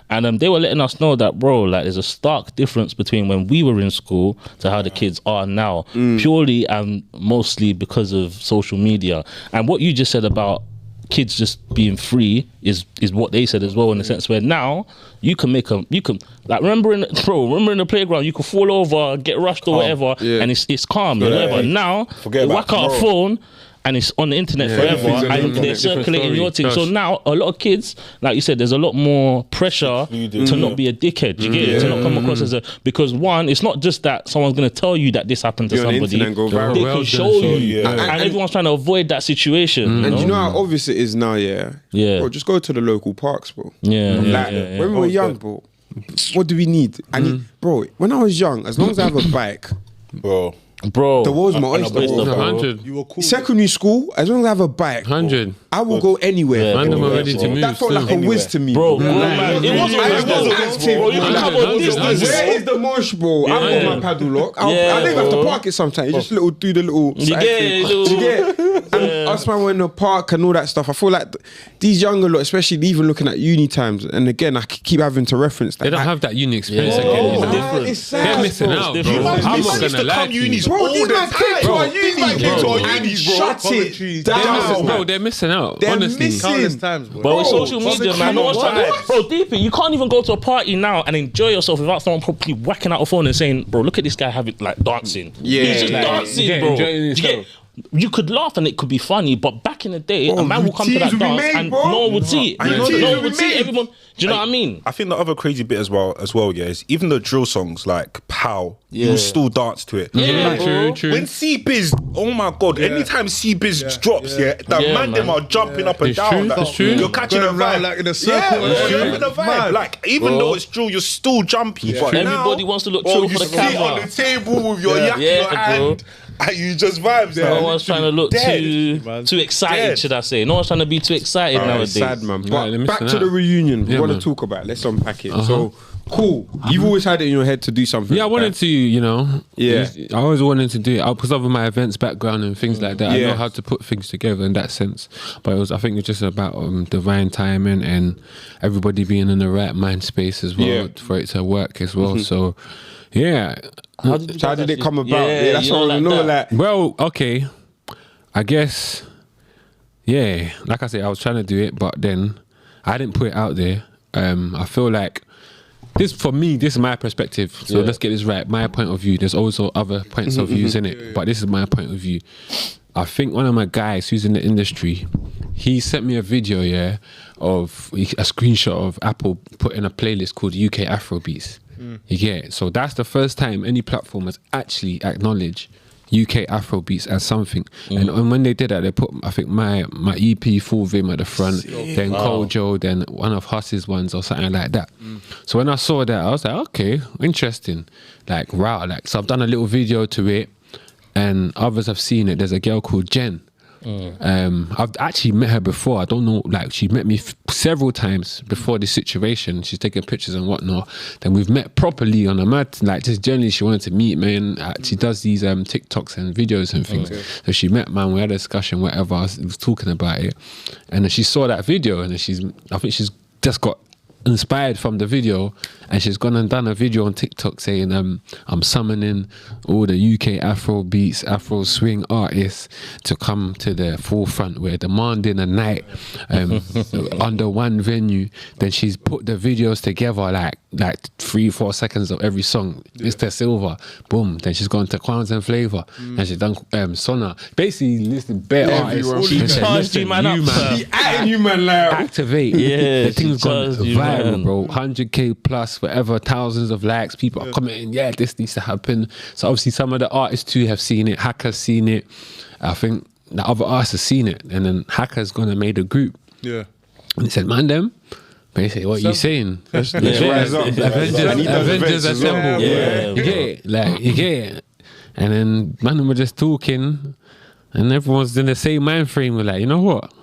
And they were letting us know that, bro, like there's a stark difference between when we were in school to how the kids are now, purely and mostly because of social media. And what you just said about kids just being free is what they said as well, in the sense where now you can remember in the playground you could fall over, get rushed or whatever, yeah. and it's calm and whatever. Now Forget you about whack out a tomorrow. phone and it's on the internet everything's forever, on the and internet. they're Different circulating story. your thing. So Gosh. now a lot of kids, like you said, there's a lot more pressure to not be a dickhead. You get it? To not come across as because one, it's not just that someone's going to tell you that this happened to Be on the somebody. internet and go viral. They Well can done, show so, you, yeah. and everyone's trying to avoid that situation. And you you know? know how obvious it is now, yeah? Yeah. Bro, just go to the local parks, bro. Yeah, Like, when we were young, bro, what do we need? Bro, when I was young, as long as I have a bike, Bro. Bro, the world's my and a oyster, oyster, bro. bro. 100. You were cool. Secondary school, as long as I have a bike, bro, 100. I will go anywhere. Yeah, bro. Random bro, are ready bro. to move. That felt like a still. whiz to me. Bro, bro. man, it wasn't I whiz, was bro. active. Bro, you can come on distance. Where is the mosh, bro? I Yeah. got my paddle lock. I Yeah, don't even have to bro. park it sometimes. You just do the little. You side get thing. it, little- You get it? And us man went in the park and all that stuff. I feel like these younger lot, especially even looking at uni times, and again, I keep having to reference that. They don't have that uni experience Yeah. again. Oh, You know? different. It's sad, They're missing bro. out, bro. different. I'm These not man gonna used to lie come to you. unis Bro, all these the man came to time. our These uni, man came to bro. our unis, bro. Shut Coventry, it They're down. missing, bro, they're missing out. They're honestly. missing. Countless times, bro. But with Bro, social media, man, no one's what? trying to. Bro, deep it, you can't even go to a party now and enjoy yourself without someone probably whacking out a phone and saying, "Bro, look at this guy having like dancing." Yeah, he's just like, dancing, yeah, bro. enjoying You get- himself. You could laugh and it could be funny, but back in the day, a man will come to that routines would be dance made, and bro. no one would see it. And No routines one would would be see it. made. Everyone, do you know what I mean? I think the other crazy bit as well, yeah, is even the drill songs like Pow, Yeah. you'll still dance to it. Yeah, bro. true. When C-Biz, oh my God, anytime C-Biz drops, the Yeah, man them man. are jumping up and It's down. true, Like, it's true. You're catching a Going around vibe. like in a circle. Yeah, and shit. you're in a vibe. Mad. Like, even Bro. though it's drill, you're still jumpy. But Everybody now, wants to look bro, chill you for the sit camera. on the table with your yak in Yeah, your bro. hand, and you just vibes. No now. one's trying to look Dead. too excited, Dead. should I say? No one's trying to be too excited It's nowadays. sad, man. Right, But they're back missing to the out. reunion. We Yeah, want to man. talk about it. Let's unpack it. So, cool. You've always had it in your head to do something. Yeah, I like wanted that. to, Yeah. I always wanted to do it because of my events background and things like that. I Yeah. know how to put things together in that sense. But I think it's just about divine timing and everybody being in the right mind space as well Yeah. for it to work as well. So, yeah. So how did it come about? Yeah, that's you what I know, know. like Like, Well, okay. I guess, yeah. Like I said, I was trying to do it, but then I didn't put it out there. I feel like this, for me, this is my perspective. So Yeah. let's get this right. My point of view. There's also other points of views in it, but this is my point of view. I think one of my guys who's in the industry, he sent me a video, of a screenshot of Apple putting a playlist called UK Afrobeats. You get it? So that's the first time any platform has actually acknowledged UK Afrobeats as something. And when they did that, they put, I think, my EP full Vim at the front, then Kojo, then one of Huss's ones or something like that. So when I saw that, I was like, okay, interesting. Like, wow, like, so I've done a little video to it and others have seen it. There's a girl called Jen I've actually met her before. I don't know, like she met me several times before this situation. She's taking pictures and whatnot. Then we've met properly on a mat, like just generally she wanted to meet me, and she does these TikToks and videos and things. So she met, man, we had a discussion, whatever. I was talking about it, and then she saw that video, and then I think she's just got inspired from the video, and she's gone and done a video on TikTok saying I'm summoning all the UK Afrobeats, Afro swing artists to come to the forefront. We're demanding a night under one venue. Then she's put the videos together, like 3-4 seconds of every song. Mr. Silver, boom. Then she's gone to Quans and Flavor, and she's done Sonna. Basically, listen, bare artists. She And said, charged you, man, up, sir. He adding you, man, like. activate. Yeah, The thing's she gone charged you, viral, man. bro. 100k plus, whatever, thousands of likes. People are commenting, yeah, this needs to happen. So obviously some of the artists too have seen it. Hacker's seen it. I think the other artists have seen it. And then Hacker's gone and made a group. Yeah. And he said, man, them. Basically, what you saying? Let's rise up. Avengers assemble. Yeah, You get it? Like, you get it? And then man, we're just talking, and everyone's in the same mind frame. We're like, you know what?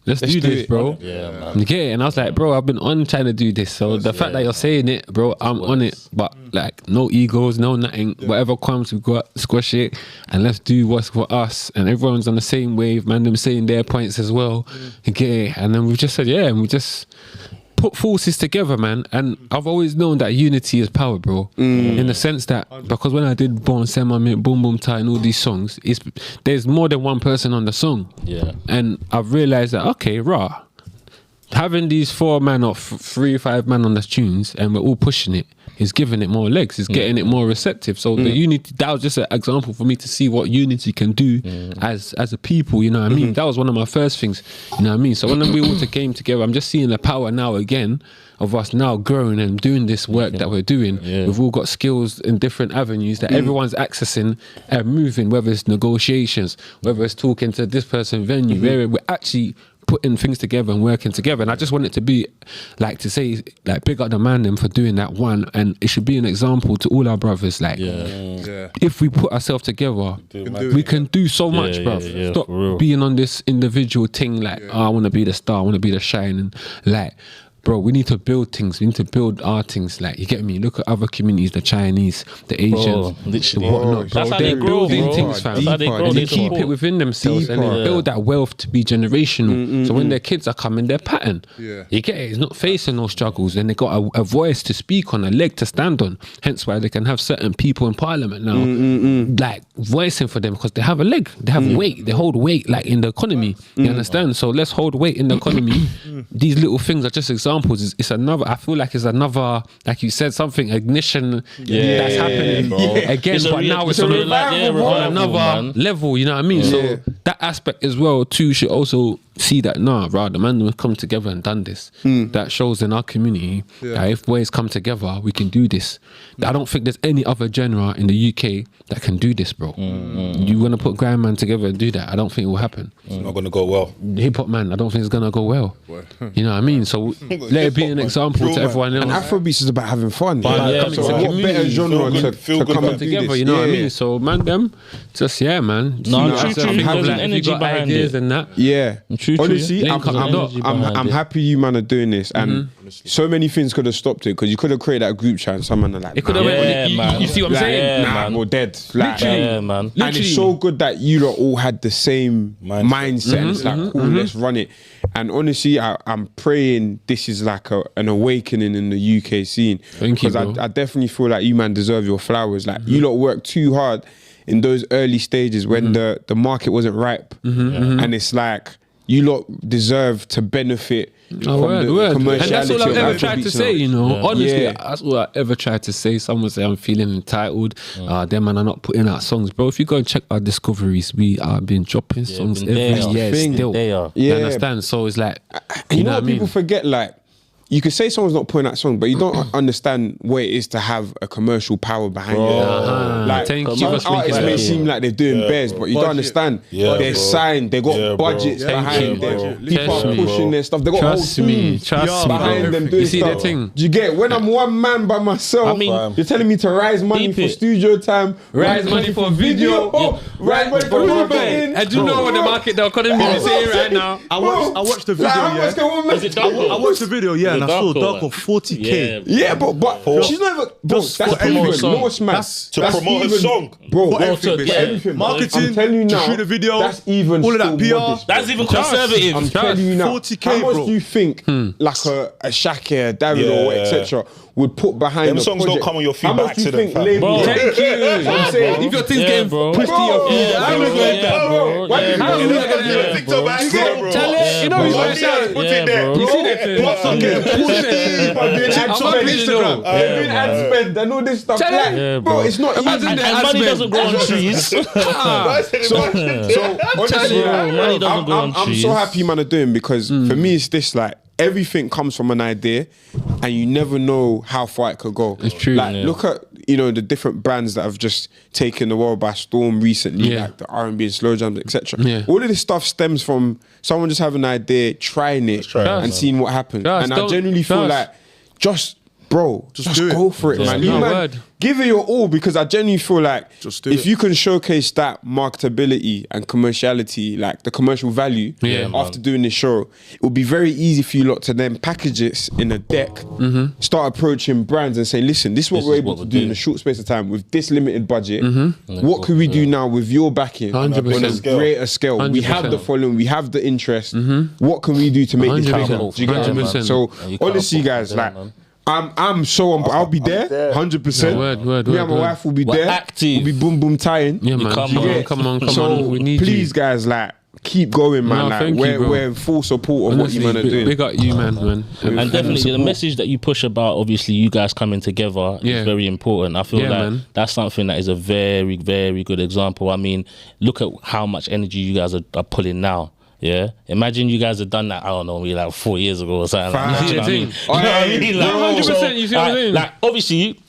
Let's do do this, it. bro. Yeah, man. You get it? And I was like, bro, I've been on trying to do this. So the fact that you're saying it, bro, I'm on it. But like, no egos, no nothing. Whatever comes, we've got squash it, and let's do what's for us. And everyone's on the same wave, man. Them saying their points as well. You get it? And then we just said, yeah, and we just put forces together, man. And I've always known that unity is power, bro. In the sense that, because when I did Born Sema, Boom Boom Tie and all these songs, there's more than one person on the song. Yeah. And I've realized that, okay, rah, having these 4 man or 3-5 man on the tunes, and we're all pushing it, is giving it more legs, is getting it more receptive. So the unity, that was just an example for me to see what unity can do as a people, you know what I mean? That was one of my first things, you know what I mean? So when we all came together, I'm just seeing the power now again of us now growing and doing this work that we're doing. We've all got skills in different avenues that everyone's accessing and moving, whether it's negotiations, whether it's talking to this person venue, where we're actually putting things together and working together. And I just want it to be like, to say, like, big up the man them for doing that one, and it should be an example to all our brothers, like, if we put ourselves together, we can do so much, bruv. Stop being on this individual thing, like, oh, I want to be the star, I want to be the shine, and like, bro, we need to build things. We need to build our things. Like, you get me? Look at other communities, the Chinese, the Asians, literally. whatnot, bro. That's how They're they grow, building bro. things, fam. That's how they grow. And they They keep support. it within themselves, and they build that wealth to be generational. So when their kids are coming, they're pattern. Yeah. You get it? It's not facing no struggles, and they got a voice to speak on, a leg to stand on. Hence why they can have certain people in parliament now, like, voicing for them, because they have a leg, they have weight, they hold weight, like, in the economy. You understand? So let's hold weight in the economy. These little things are just examples. It's another, I feel like it's another, like you said, something ignition that's happening again, but now it's on another level, you know what I mean? So that aspect as well too should also see that, nah, bro, the man will come together and done this. That shows in our community that if boys come together, we can do this. I don't think there's any other genre in the UK that can do this, bro. You want to put Grand Man together and do that, I don't think it will happen. It's not gonna go well. Hip Hop Man, I don't think it's gonna go well. You know what I mean? So let it be an example to everyone else. And Afrobeats is about having fun. yeah, So bro. what better genre to come and do together, this? you know what I mean? So man, them, just man. No, See, true, think there's of, an if you energy got behind ideas it. and that. Yeah. True. Honestly, Link up the dot. I'm happy you man are doing this, and so many things could have stopped it, because you could have created that group chat and someone are like, It could have Yeah, man. you see what I'm like, saying? Yeah, nah, man. we're dead. Like, Yeah, man. and it's so good that you lot all had the same mindset. And it's like, cool, let's run it. And honestly, I'm praying this is like an awakening in the UK scene. Thank you, Because bro. I definitely feel like you man deserve your flowers. Like, you lot work too hard in those early stages when the market wasn't ripe. And it's like, you lot deserve to benefit from Word. the And that's all commerciality I've of ever tried to Afrobeats say, now. you know. Honestly, Yeah. that's all I ever tried to say. Someone say I'm feeling entitled. Them man are not putting out songs, bro. If you go and check our discoveries, we are been dropping songs been there. every year Thing. still. They are. You Yeah. understand? So it's like, You know what I what mean? people forget, like, you could say someone's not putting out songs, but you don't understand what it is to have a commercial power behind you. Like Thank you some for speaking artists to may that. seem like they're doing bears, but you don't understand. They're signed, they got budgets behind them. People are pushing their stuff. They got whole teams behind them doing You see stuff. the thing? Do you get it? When I'm one man by myself, I mean, you're telling me to rise money Deep for it. studio time, Rise money for video, rise money for marketing. And you know what the market, the economy is saying right now. I watched the video. Like, how much can one Is it dark or I what? watched the video, and I saw Darko Darko one. 40K. Yeah, but she's not even. Bro, Just that's for promote even. a song. No, what's mad? That's to promote a even- song. Bro. For everything, to- bitch. yeah. Everything. Marketing, I'm telling you to now. shoot a video, That's even. all of that still PR. modest. That's even conservative. I'm telling you now. 40K, how much bro. do you think, like a Shakir, David, or Yeah. etc., would put behind Them the songs don't project? come on your feed How by much do you accident, think fam. labels? Bro. Thank you. I'm saying, If your thing's Yeah, getting bro. pushed to your feet, Yeah, I'm bro. looking like Yeah, that. bro. Why do you Yeah, think bro. you're Look at Yeah, the TikTok bro. back there, bro. Tell it, you know bro. he's Put like that. it Yeah, there. bro. You see that thing? What's on there? People are doing ad I'm spend. happy to know. They're doing ad spend and all this stuff. Tell Like, it. Yeah, bro, bro. it's not Imagine easy. that. And money doesn't grow on trees. So honestly, Bro, money doesn't go on I'm trees. so happy man are doing because for me it's this like everything comes from an idea and you never know how far it could go. It's true. Like Yeah. look at the different brands that have just taken the world by storm recently, Yeah. like the R&B and slow jams, etc. Yeah. All of this stuff stems from someone just having an idea, trying it, try it, and man. seeing what happens. Just and I don't- genuinely feel just- like just do it. go for it, man. do You it. man, Word. give it your all because I genuinely feel like Just do if it. you can showcase that marketability and commerciality, like the commercial value, Yeah, after doing this show, it will be very easy for you lot to then package it in a deck, start approaching brands and saying, listen, this is what This we're is able what to we're do in doing. a short space of time with this limited budget. What can we do now with your backing 100%. on a greater scale? We have the 100%. following, we have the interest. What can we do to make this 100%. happen? Do you get what I mean? 100%. So And you can't honestly, afford guys, them, like. man. I'm so on. I'll be there, 100%. Yeah, word, Me and my word. wife will be We're there. active. We'll be boom boom tying. Yeah, man. come Come on, on, come on, So come on. We need please, you. guys, like keep going, man. No, like thank you, bro. we're in full support of Honestly, what you man are doing. big up you, man. And definitely the message that you push about obviously you guys coming together Yeah. is very important. I feel Yeah, like man. that's something that is a very, very good example. I mean, look at how much energy you guys are pulling now. Yeah, imagine you guys had done that. I don't know, maybe like 4 years ago or something. Like that. You see You know the what I mean? thing? You know what I mean? Like, 100%, you see what I'm saying? Like, obviously,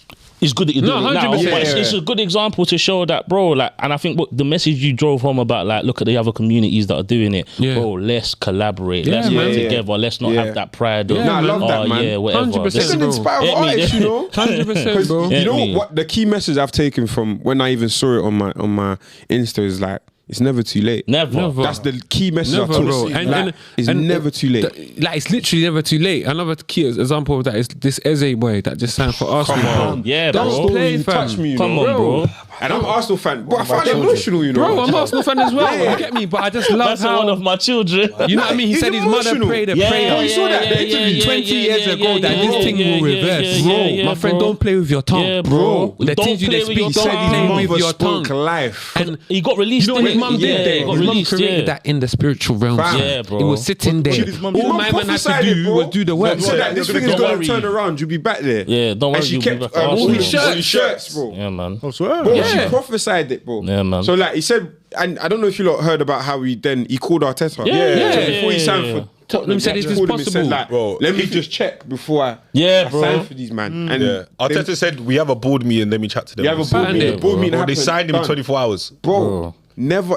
it's good that you're doing it now, 100%. but it's a good example to show that, bro. Like, and I think what the message you drove home about, like, look at the other communities that are doing it, Yeah. bro. Let's collaborate. Yeah, Let's man. work Yeah. together. Let's not Yeah. have that pride of, Yeah, I love that, man. yeah, whatever. 100%, It's an bro. inspired Get me artist, there. you know. 100%, bro. You Get know me. what? The key message I've taken from when I even saw it on my Insta is like, it's never too late. Never. That's the key message I've Never, took. bro. Like, it's never too late. Like, it's literally never too late. Another key example of that is this Eze boy that just signed for Arsenal. on. Yeah, that bro. story Play, fam. touched me, you Come know. on, bro. And I'm an Arsenal fan, but I find it emotional, you know. Bro, I'm an Arsenal fan as well. You get me? But I just love That's how one of my children. you know what I mean. He He's said his mother emotional. prayed a Yeah, prayer. yeah, You saw that yeah, the interview yeah, 20 yeah, years yeah, ago yeah, that yeah, this thing yeah, will yeah, reverse. yeah, Bro, yeah, my friend, bro. don't play with your tongue, Yeah, bro. bro. The Don't things you play that with your speak, tongue. don't His play mother with your spoke tongue. life. And He got released. you know what his didn't mum he? did Yeah, there? he got His mum released. created Yeah. that in the spiritual realm. Fam. Yeah, bro. It was sitting there. did his mum do? All my man had to prophesied it, do bro. was do the work. He said that this thing is Don't going worry. to turn around. You'll be back there. Yeah, don't worry. And she you'll kept be back at all Arsenal. his shirts, bro. Yeah, man. I swear. Bro, Yeah. she prophesied it, bro. Yeah, man. So like he said, and I don't know if you lot heard about how he called Arteta. Yeah. So before he signed for Tottenham said he it was called him and said, possible. like, Bro, let me just check before I Yeah, bro. sign for these man. And Yeah. Arteta said we have a board meeting. Let me chat to them. you have a board Found meeting. it, Board bro. meeting Bro, they happened, signed him in done. 24 hours. Bro,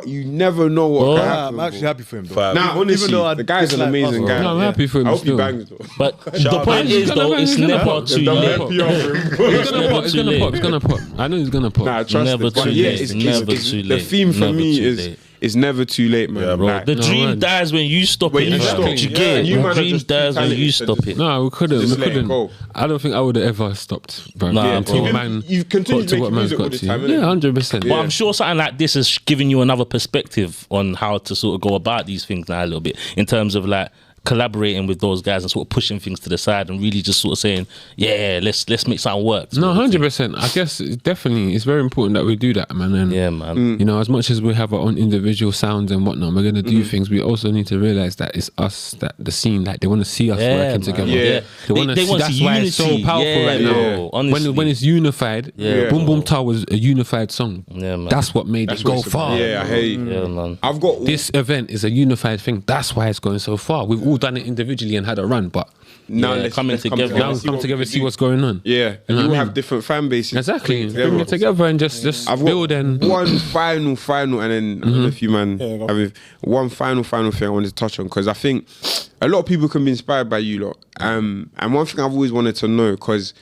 you never know what Bro. can I'm happen. actually happy for him, though. Fam. Nah, honestly, Even though I the guy's an dislike amazing Arsenal. guy. No, I'm happy for him I hope he still. bangs though. But the out point to him. is, though, He's it's gonna never pop. too They've done late. their PR for him. He's gonna pop. He's too gonna late. pop. He's gonna pop. I know he's gonna pop. Nah, trust Never it. But too yeah, late. it's Never the too late. theme for Never me too is late. it's never too late, man. Yeah, bro. Like, The No, dream word. dies when you stop When it. you fam. stop. Do you Yeah, get it? you The man are dream just dies when talented you to stop just- it. No, we couldn't. Just We let it couldn't. go. I don't think I would have ever stopped, bro. Nah, until bro. man You've continued got to making what man's music all got the to. time, innit? Yeah, 100%. But I'm sure something like this has given you another perspective on how to sort of go about these things now a little bit in terms of like collaborating with those guys and sort of pushing things to the side and really just sort of saying, yeah, let's make something work. No, 100%. I guess definitely it's very important that we do that, man. And Yeah, man. you know, as much as we have our own individual sounds and whatnot, we're gonna do things. We also need to realize that it's us, that the scene, like they want to see us Yeah, working man. together. Yeah. They want to see. want That's why it's so unity. powerful Yeah, right now. bro. Honestly. When it's unified, Yeah, Boom bro. Boom Tower was a unified song. Yeah, man. That's what made That's it go what it's far. about. Yeah, I hate you. Yeah, man. I've got This event is a unified thing. That's why it's going so far. We've all done it individually and had a run, but Now Yeah, let's coming come together. now see come what together, we see can what's going on. do. Yeah, and know you what I have mean? different fan bases. Exactly. together. Bring it together and just I've build got and one final, and then I don't know if you man have one final thing I wanted to touch on, because I think a lot of people can be inspired by you lot. And one thing I've always wanted to know, because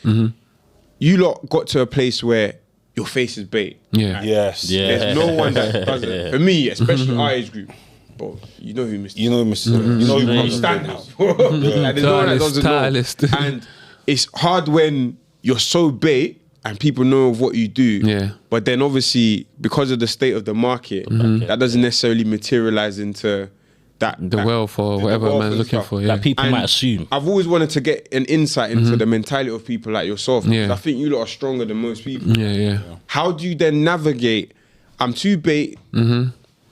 you lot got to a place where your face is bait. yeah. Yes. Yeah. There's no one that does it. For me, especially our age group. But you know who Mr. You know, Mr. You know who comes stand out. Like, there's no one that doesn't Stylist. know. And it's hard when you're so bait and people know of what you do. Yeah. But then obviously, because of the state of the market, that doesn't necessarily materialize into The wealth or whatever wealth man's and looking stuff. for. Yeah. That people And might assume. I've always wanted to get an insight into the mentality of people like yourself. Because Yeah. I think you lot are stronger than most people. Yeah. How do you then navigate? I'm too bait.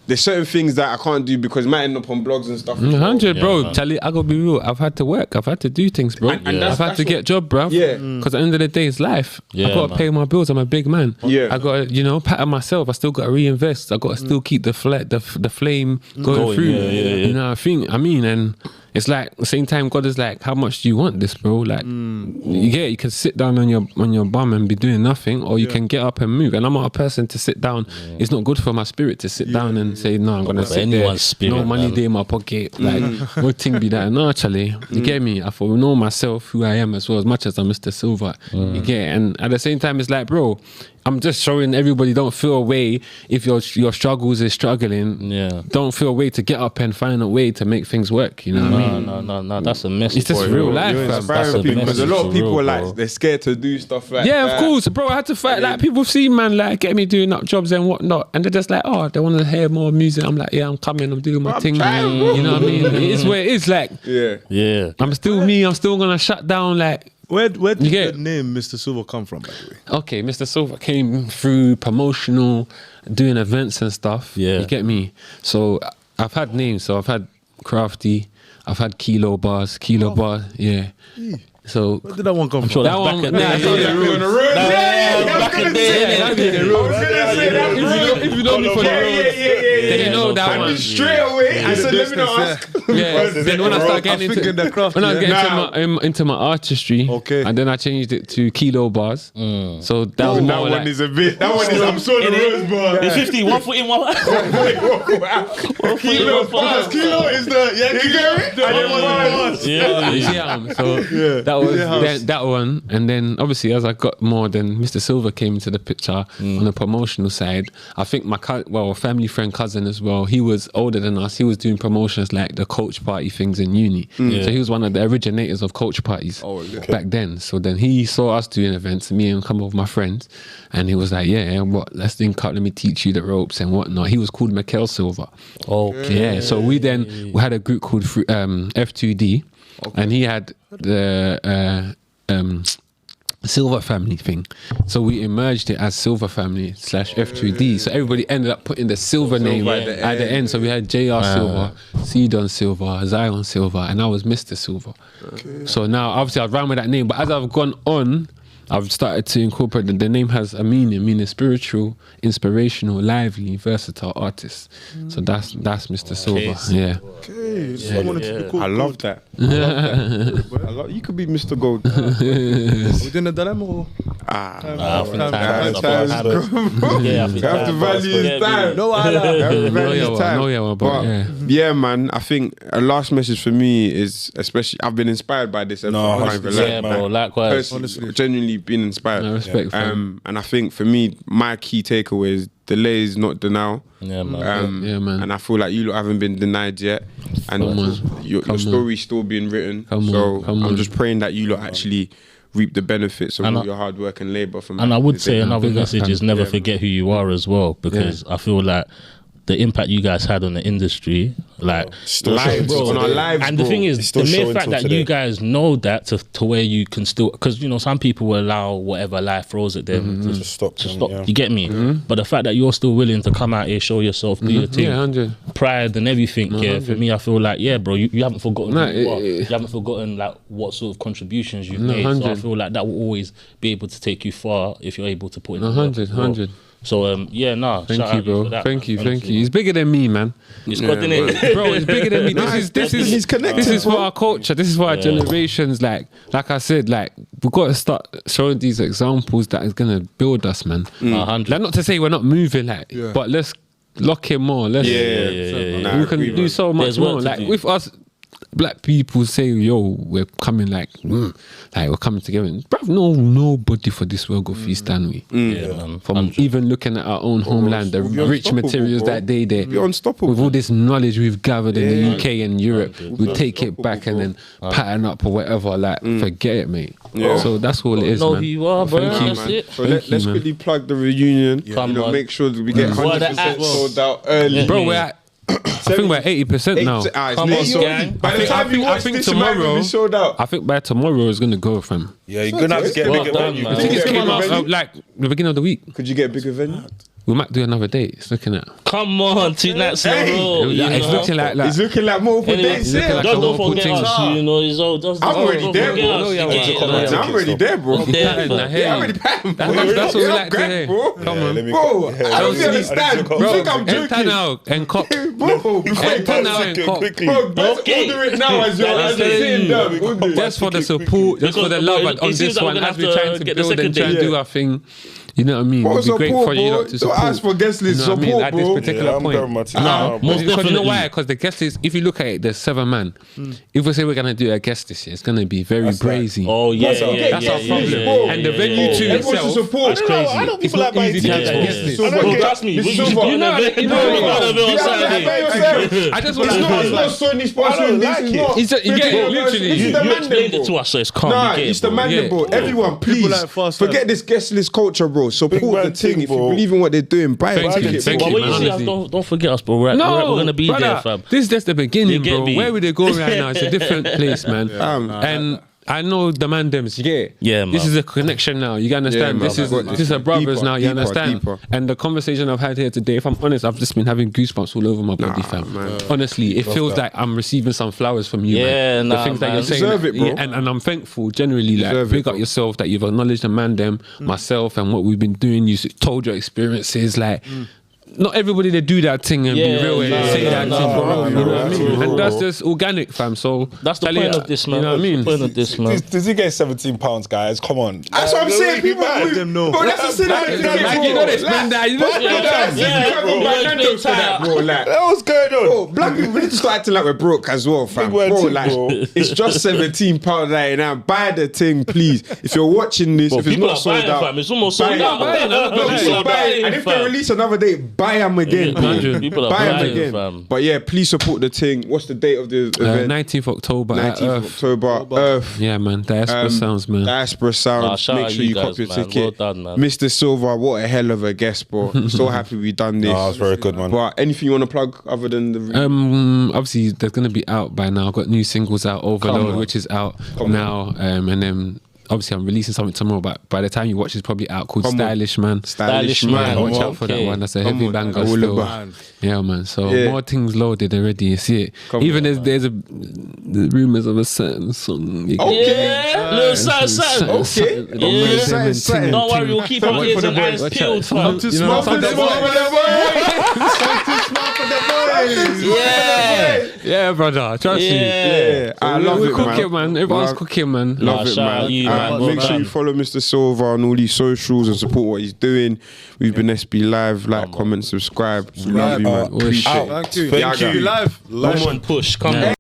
There's certain things that I can't do because it might end up on blogs and stuff. as well. 100, bro. man. Charlie, I gotta be real. I've had to work. I've had to do things, bro. And that's- I've had that's to get job, bro. Yeah. Because at the end of the day, it's life. Yeah, I gotta man. pay my bills. I'm a big man. Yeah. I gotta, pattern myself. I still gotta reinvest. I gotta still keep the flame going Going, through. yeah. You know, I mean, and it's like at the same time, God is like, how much do you want this, bro? Like, you can sit down on your bum and be doing nothing, or you can get up and move. And I'm not a person to sit down. It's not good for my spirit to sit down and say, no, I'm gonna for sit there. anyone's spirit, No money man. there in my pocket. Like, what thing be that? No, actually, you get me? I thought know myself, who I am, as well, as much as I'm Mr. Silver. You get it? And at the same time, it's like, bro, I'm just showing everybody, don't feel a way if your struggles is struggling. Yeah. Don't feel a way to get up and find a way to make things work. You know what I mean? No. That's a message. It's just boy. real life, You're fam. That's inspiring a people because a lot of message for people real, like bro. they're scared to do stuff like Yeah, that. of course, bro. I had to fight. Like, people see man like get me doing up jobs and whatnot, and they're just like, oh, they want to hear more music. I'm like, yeah, I'm coming. I'm doing my I'm thing. trying, bro. You know what I mean? It is what it is. Like, Yeah. Yeah. I'm still me. I'm still gonna shut down. Like, Where did You get the it? name Mr. Silver come from, by the way? okay, Mr. Silver came through promotional, doing events and stuff. Yeah. You get me? So I've had names. So I've had Crafty. I've had Kilo Bars. Yeah. So Where did that one come I'm from? sure that that's one, back in nah, the it's day. on the road. Back in the day. If you know me for the road, then you know that one. Straight away, I said, let me not ask. Yeah. Then when I start getting I'm thinking the craft, when I yeah. get into my artistry, Okay. and then I changed it to Kilo Bars. So that was That more one like, is a bit. That one is. I'm sure the rose bar. It's 50, 1 foot in, 1 foot Kilo bars. Kilo is the. Yeah, you get it. Yeah. So that was that one, and then obviously as I got more, then Mr. Silver came into the picture on the promotional side. I think my family friend cousin as well. He was older than us. He was doing promotions like the coach party things in uni. So he was one of the originators of coach parties back then. So then he saw us doing events, me and a couple of my friends, and he was like, "Yeah, let's link up. Let me teach you the ropes and whatnot." He was called Mikel Silver. Okay. Yeah, so we had a group called F2D, and he had the Silver Family thing. So we emerged it as Silver Family / F2D. So everybody ended up putting the Silver name at the end. So we had JR Silver, C-Don Silver, Zion Silver, and I was Mr. Silver. So now, obviously, I've ran with that name, but as I've gone on, I've started to incorporate the name has a meaning spiritual, inspirational, lively, versatile artist. So that's Mr. Silver. Yeah. Okay, so I wanted to be cool. I love that. You could be Mr. Gold. We didn't have them or? I think Time- time's time's up. gone. Yeah, I think You have to time- value his time. No, I You have to value No, his yeah, time. no, yeah, but yeah. Yeah, man. I think a last message for me is, especially, I've been inspired by this. No, I can't even lie. Yeah, bro. Likewise. Personally, genuinely been inspired. No, respect, fam. And I think for me, my key takeaway is delay is not denial. Yeah, man. Yeah, man. And I feel like you lot haven't been denied yet, and Come on. your Come on. story's still being written. Come so on, come I'm on. just praying that you lot actually reap the benefits of And all I- your hard work and labour. From And I would say another big up, message fam. is never forget who you are as well, because I feel like the impact you guys had on the industry, like lives bro, on our lives, and the bro. thing It's is, still the mere showing fact till that today. you guys know that to where you can still, because you know some people will allow whatever life throws at them to stop them, yeah. You get me? But the fact that you're still willing to come out here, show yourself, do your thing, Yeah, 100. pride and everything. Yeah, for me, I feel like bro, you haven't forgotten. No, who you are. You haven't forgotten like what sort of contributions you've made. So I 100. feel like that will always be able to take you far if you're able to put in the work 100, as well. 100. So yeah, nah. Thank shout you, out bro. for that, Thank you, man. thank you. He's bigger than me, man. It's got in it. Bro, it's bigger than me. This is he's connected, This is for bro. our culture. This is for our generations. Like I said, like we've got to start showing these examples that is gonna build us, man. 100. Like not to say we're not moving, like, but let's lock in more. Let's Yeah. we can do so much There's work more. to Like do. with us. Black people say, "Yo, we're coming like we're coming together." Bruv, nobody for this world go freestyle we. Yeah, man. From even looking at our own homeland, the we'll be rich unstoppable, materials bro. that they there, We'll be unstoppable. with all this knowledge we've gathered in the UK and Europe, we take it back and then pattern up or whatever. Like, forget it, mate. Yeah. So that's all it is, Know man. who you are, bro. Thank you, That's man. it. So Thank let's you, man. quickly plug the reunion. Come on. Make sure that we get What the 100% apps? sold out early. Bro, we're at. I think we're at 80% now. Come on, gang. By the time you watch this, it might tomorrow, be sold out. I think by tomorrow it's gonna go, fam. Yeah, you're gonna have to get a Well bigger done, venue. man. Tickets get came a out venue? like the beginning of the week. Could you get a bigger venue? We might do another date. It's looking at. Come on, 2 nights in a row. You It's know? looking like It's looking like multiple Anyway, days. looking Yeah. like just a don't whole forget thing. us, you know. It's all, just I'm already don't there, forget bro. us. I'm already there, bro. Yeah, Nah, hey. Yeah, I'm already paying, bro. That's what we like to Grand, hear. bro. Come on. Bro, I don't understand. You think I'm Enter joking? now and cop. Bro, Enter now and cop. bro, let's Okay. order it now as you're That's sitting it. down. Order it. Just for the support, just for the love Because on it seems this like we're one, gonna as we're have to trying to get the build and second try and date. do our thing. You know what I mean? What It'd be great support, for you bro? lot to Don't support. ask for guest list You know what I mean? support, At this bro. particular I'm point. going my team. Most Because you know definitely. why? Because the guest list, if you look at it, there's 7 man. If we say we're gonna do a guest this year, it's gonna be very brazy. Oh yeah, That's okay. yeah, That's yeah, our yeah, problem. yeah, yeah, And the yeah, venue yeah, too yeah. Everyone should support. That's crazy. I don't people not like buying easy to tickets. get Yeah, guest yeah. list. So, Bro, bro, trust me. this You is know, so you know, bad. you know, You on have to Saturday. by yourself. I just It's want to not know. Sony sponsoring like this. it. It's not. It's a- you get it, literally. This is the You man explained them, it to bro. us, so it's calm. Nah, We get it's it, the bro. man, Yeah. them, bro. Everyone, please like fast forget time. this guest list culture, bro. Big Support the man thing. thing, If you bro. believe in what they're doing, buy a Thank you, ticket. thank bro. But when you man, see us, honestly. don't forget us, bro. We're No, gonna be brother, there, fam. this is just the beginning, You get bro. me? Where we they go right now? It's a different place, man. And I know the man dems, you get it? Yeah, This man. is a connection now. You understand? man, this is I've got this is a brothers deeper, now. You deeper, understand? deeper. And the conversation I've had here today, if I'm honest, I've just been having goosebumps all over my body, fam. Honestly, it feels like I'm receiving some flowers from you. Yeah, man. nah, the things that man. you're saying, Deserve it, bro. yeah, and I'm thankful. Generally, like Deserve it, big up bro. yourself that you've acknowledged the man them, myself, and what we've been doing. You told your experiences, like. Not everybody they do that thing and Yeah, be real and nah, say that nah, thing, nah, bro. You know what I mean? bro. And that's just organic, fam. So That's the Charlie, point of this, man. You know what I mean? That's the point of this, man. Does he get £17, guys? Come on. That's what I'm saying. People let them know. Bro, that's the Like, you know they spend that. You know they spend that. Yeah, bro. Nando's for that, bro. Like, What's going on? bro, black people we need to start acting like we're broke as well, fam. Big word Bro, thing, like, bro. it's just £17 right now. Buy the thing, please. If you're watching this, Bro, if it's people not are sold buying, out, fam. It's almost buy sold it. out. Buy it, no, No, Buy people it, are buying, and if they fam. release another date, buy them again. bro. 100. People are Buy them buying, again. fam. But yeah, please support the thing. What's the date of the event? 19th October at 19th of Earth. October, Earth. Yeah, man. Diaspora sounds, man. Diaspora Sounds. shout Make out sure you you cop guys, your man. ticket. Well done, man. Mr. Silver, what a hell of a guest, bro. So happy we done this. That was very good, man. But anything you want to plug other than the Obviously they're gonna be out by now. I've got new singles out, Overload, which is out now. And then obviously I'm releasing something tomorrow, but by the time you watch it's probably out called Come on. Stylish Man. Stylish Man. Watch Come out for that on. one. That's a Come heavy on. banger I will still. look Yeah, man. So Yeah. more things loaded already. You see it. Come Even on, there's the rumors of a certain song. Yeah, little son. Okay. Yeah. Don't worry, we'll keep our ears and eyes peeled, fam. You know, Yeah. yeah, brother. Trust me. Yeah. I love We're it, cooking, man. Everyone's Love- cooking, man. Love it, shout man. out you, man. Make Well sure you done. follow Mr. Silver on all these socials and support what he's doing. We've been SB Live. Like, comment, subscribe. We love you, man. Oh, shit. Appreciate it. Thank you. Thank you. Live. Push and push. Come on.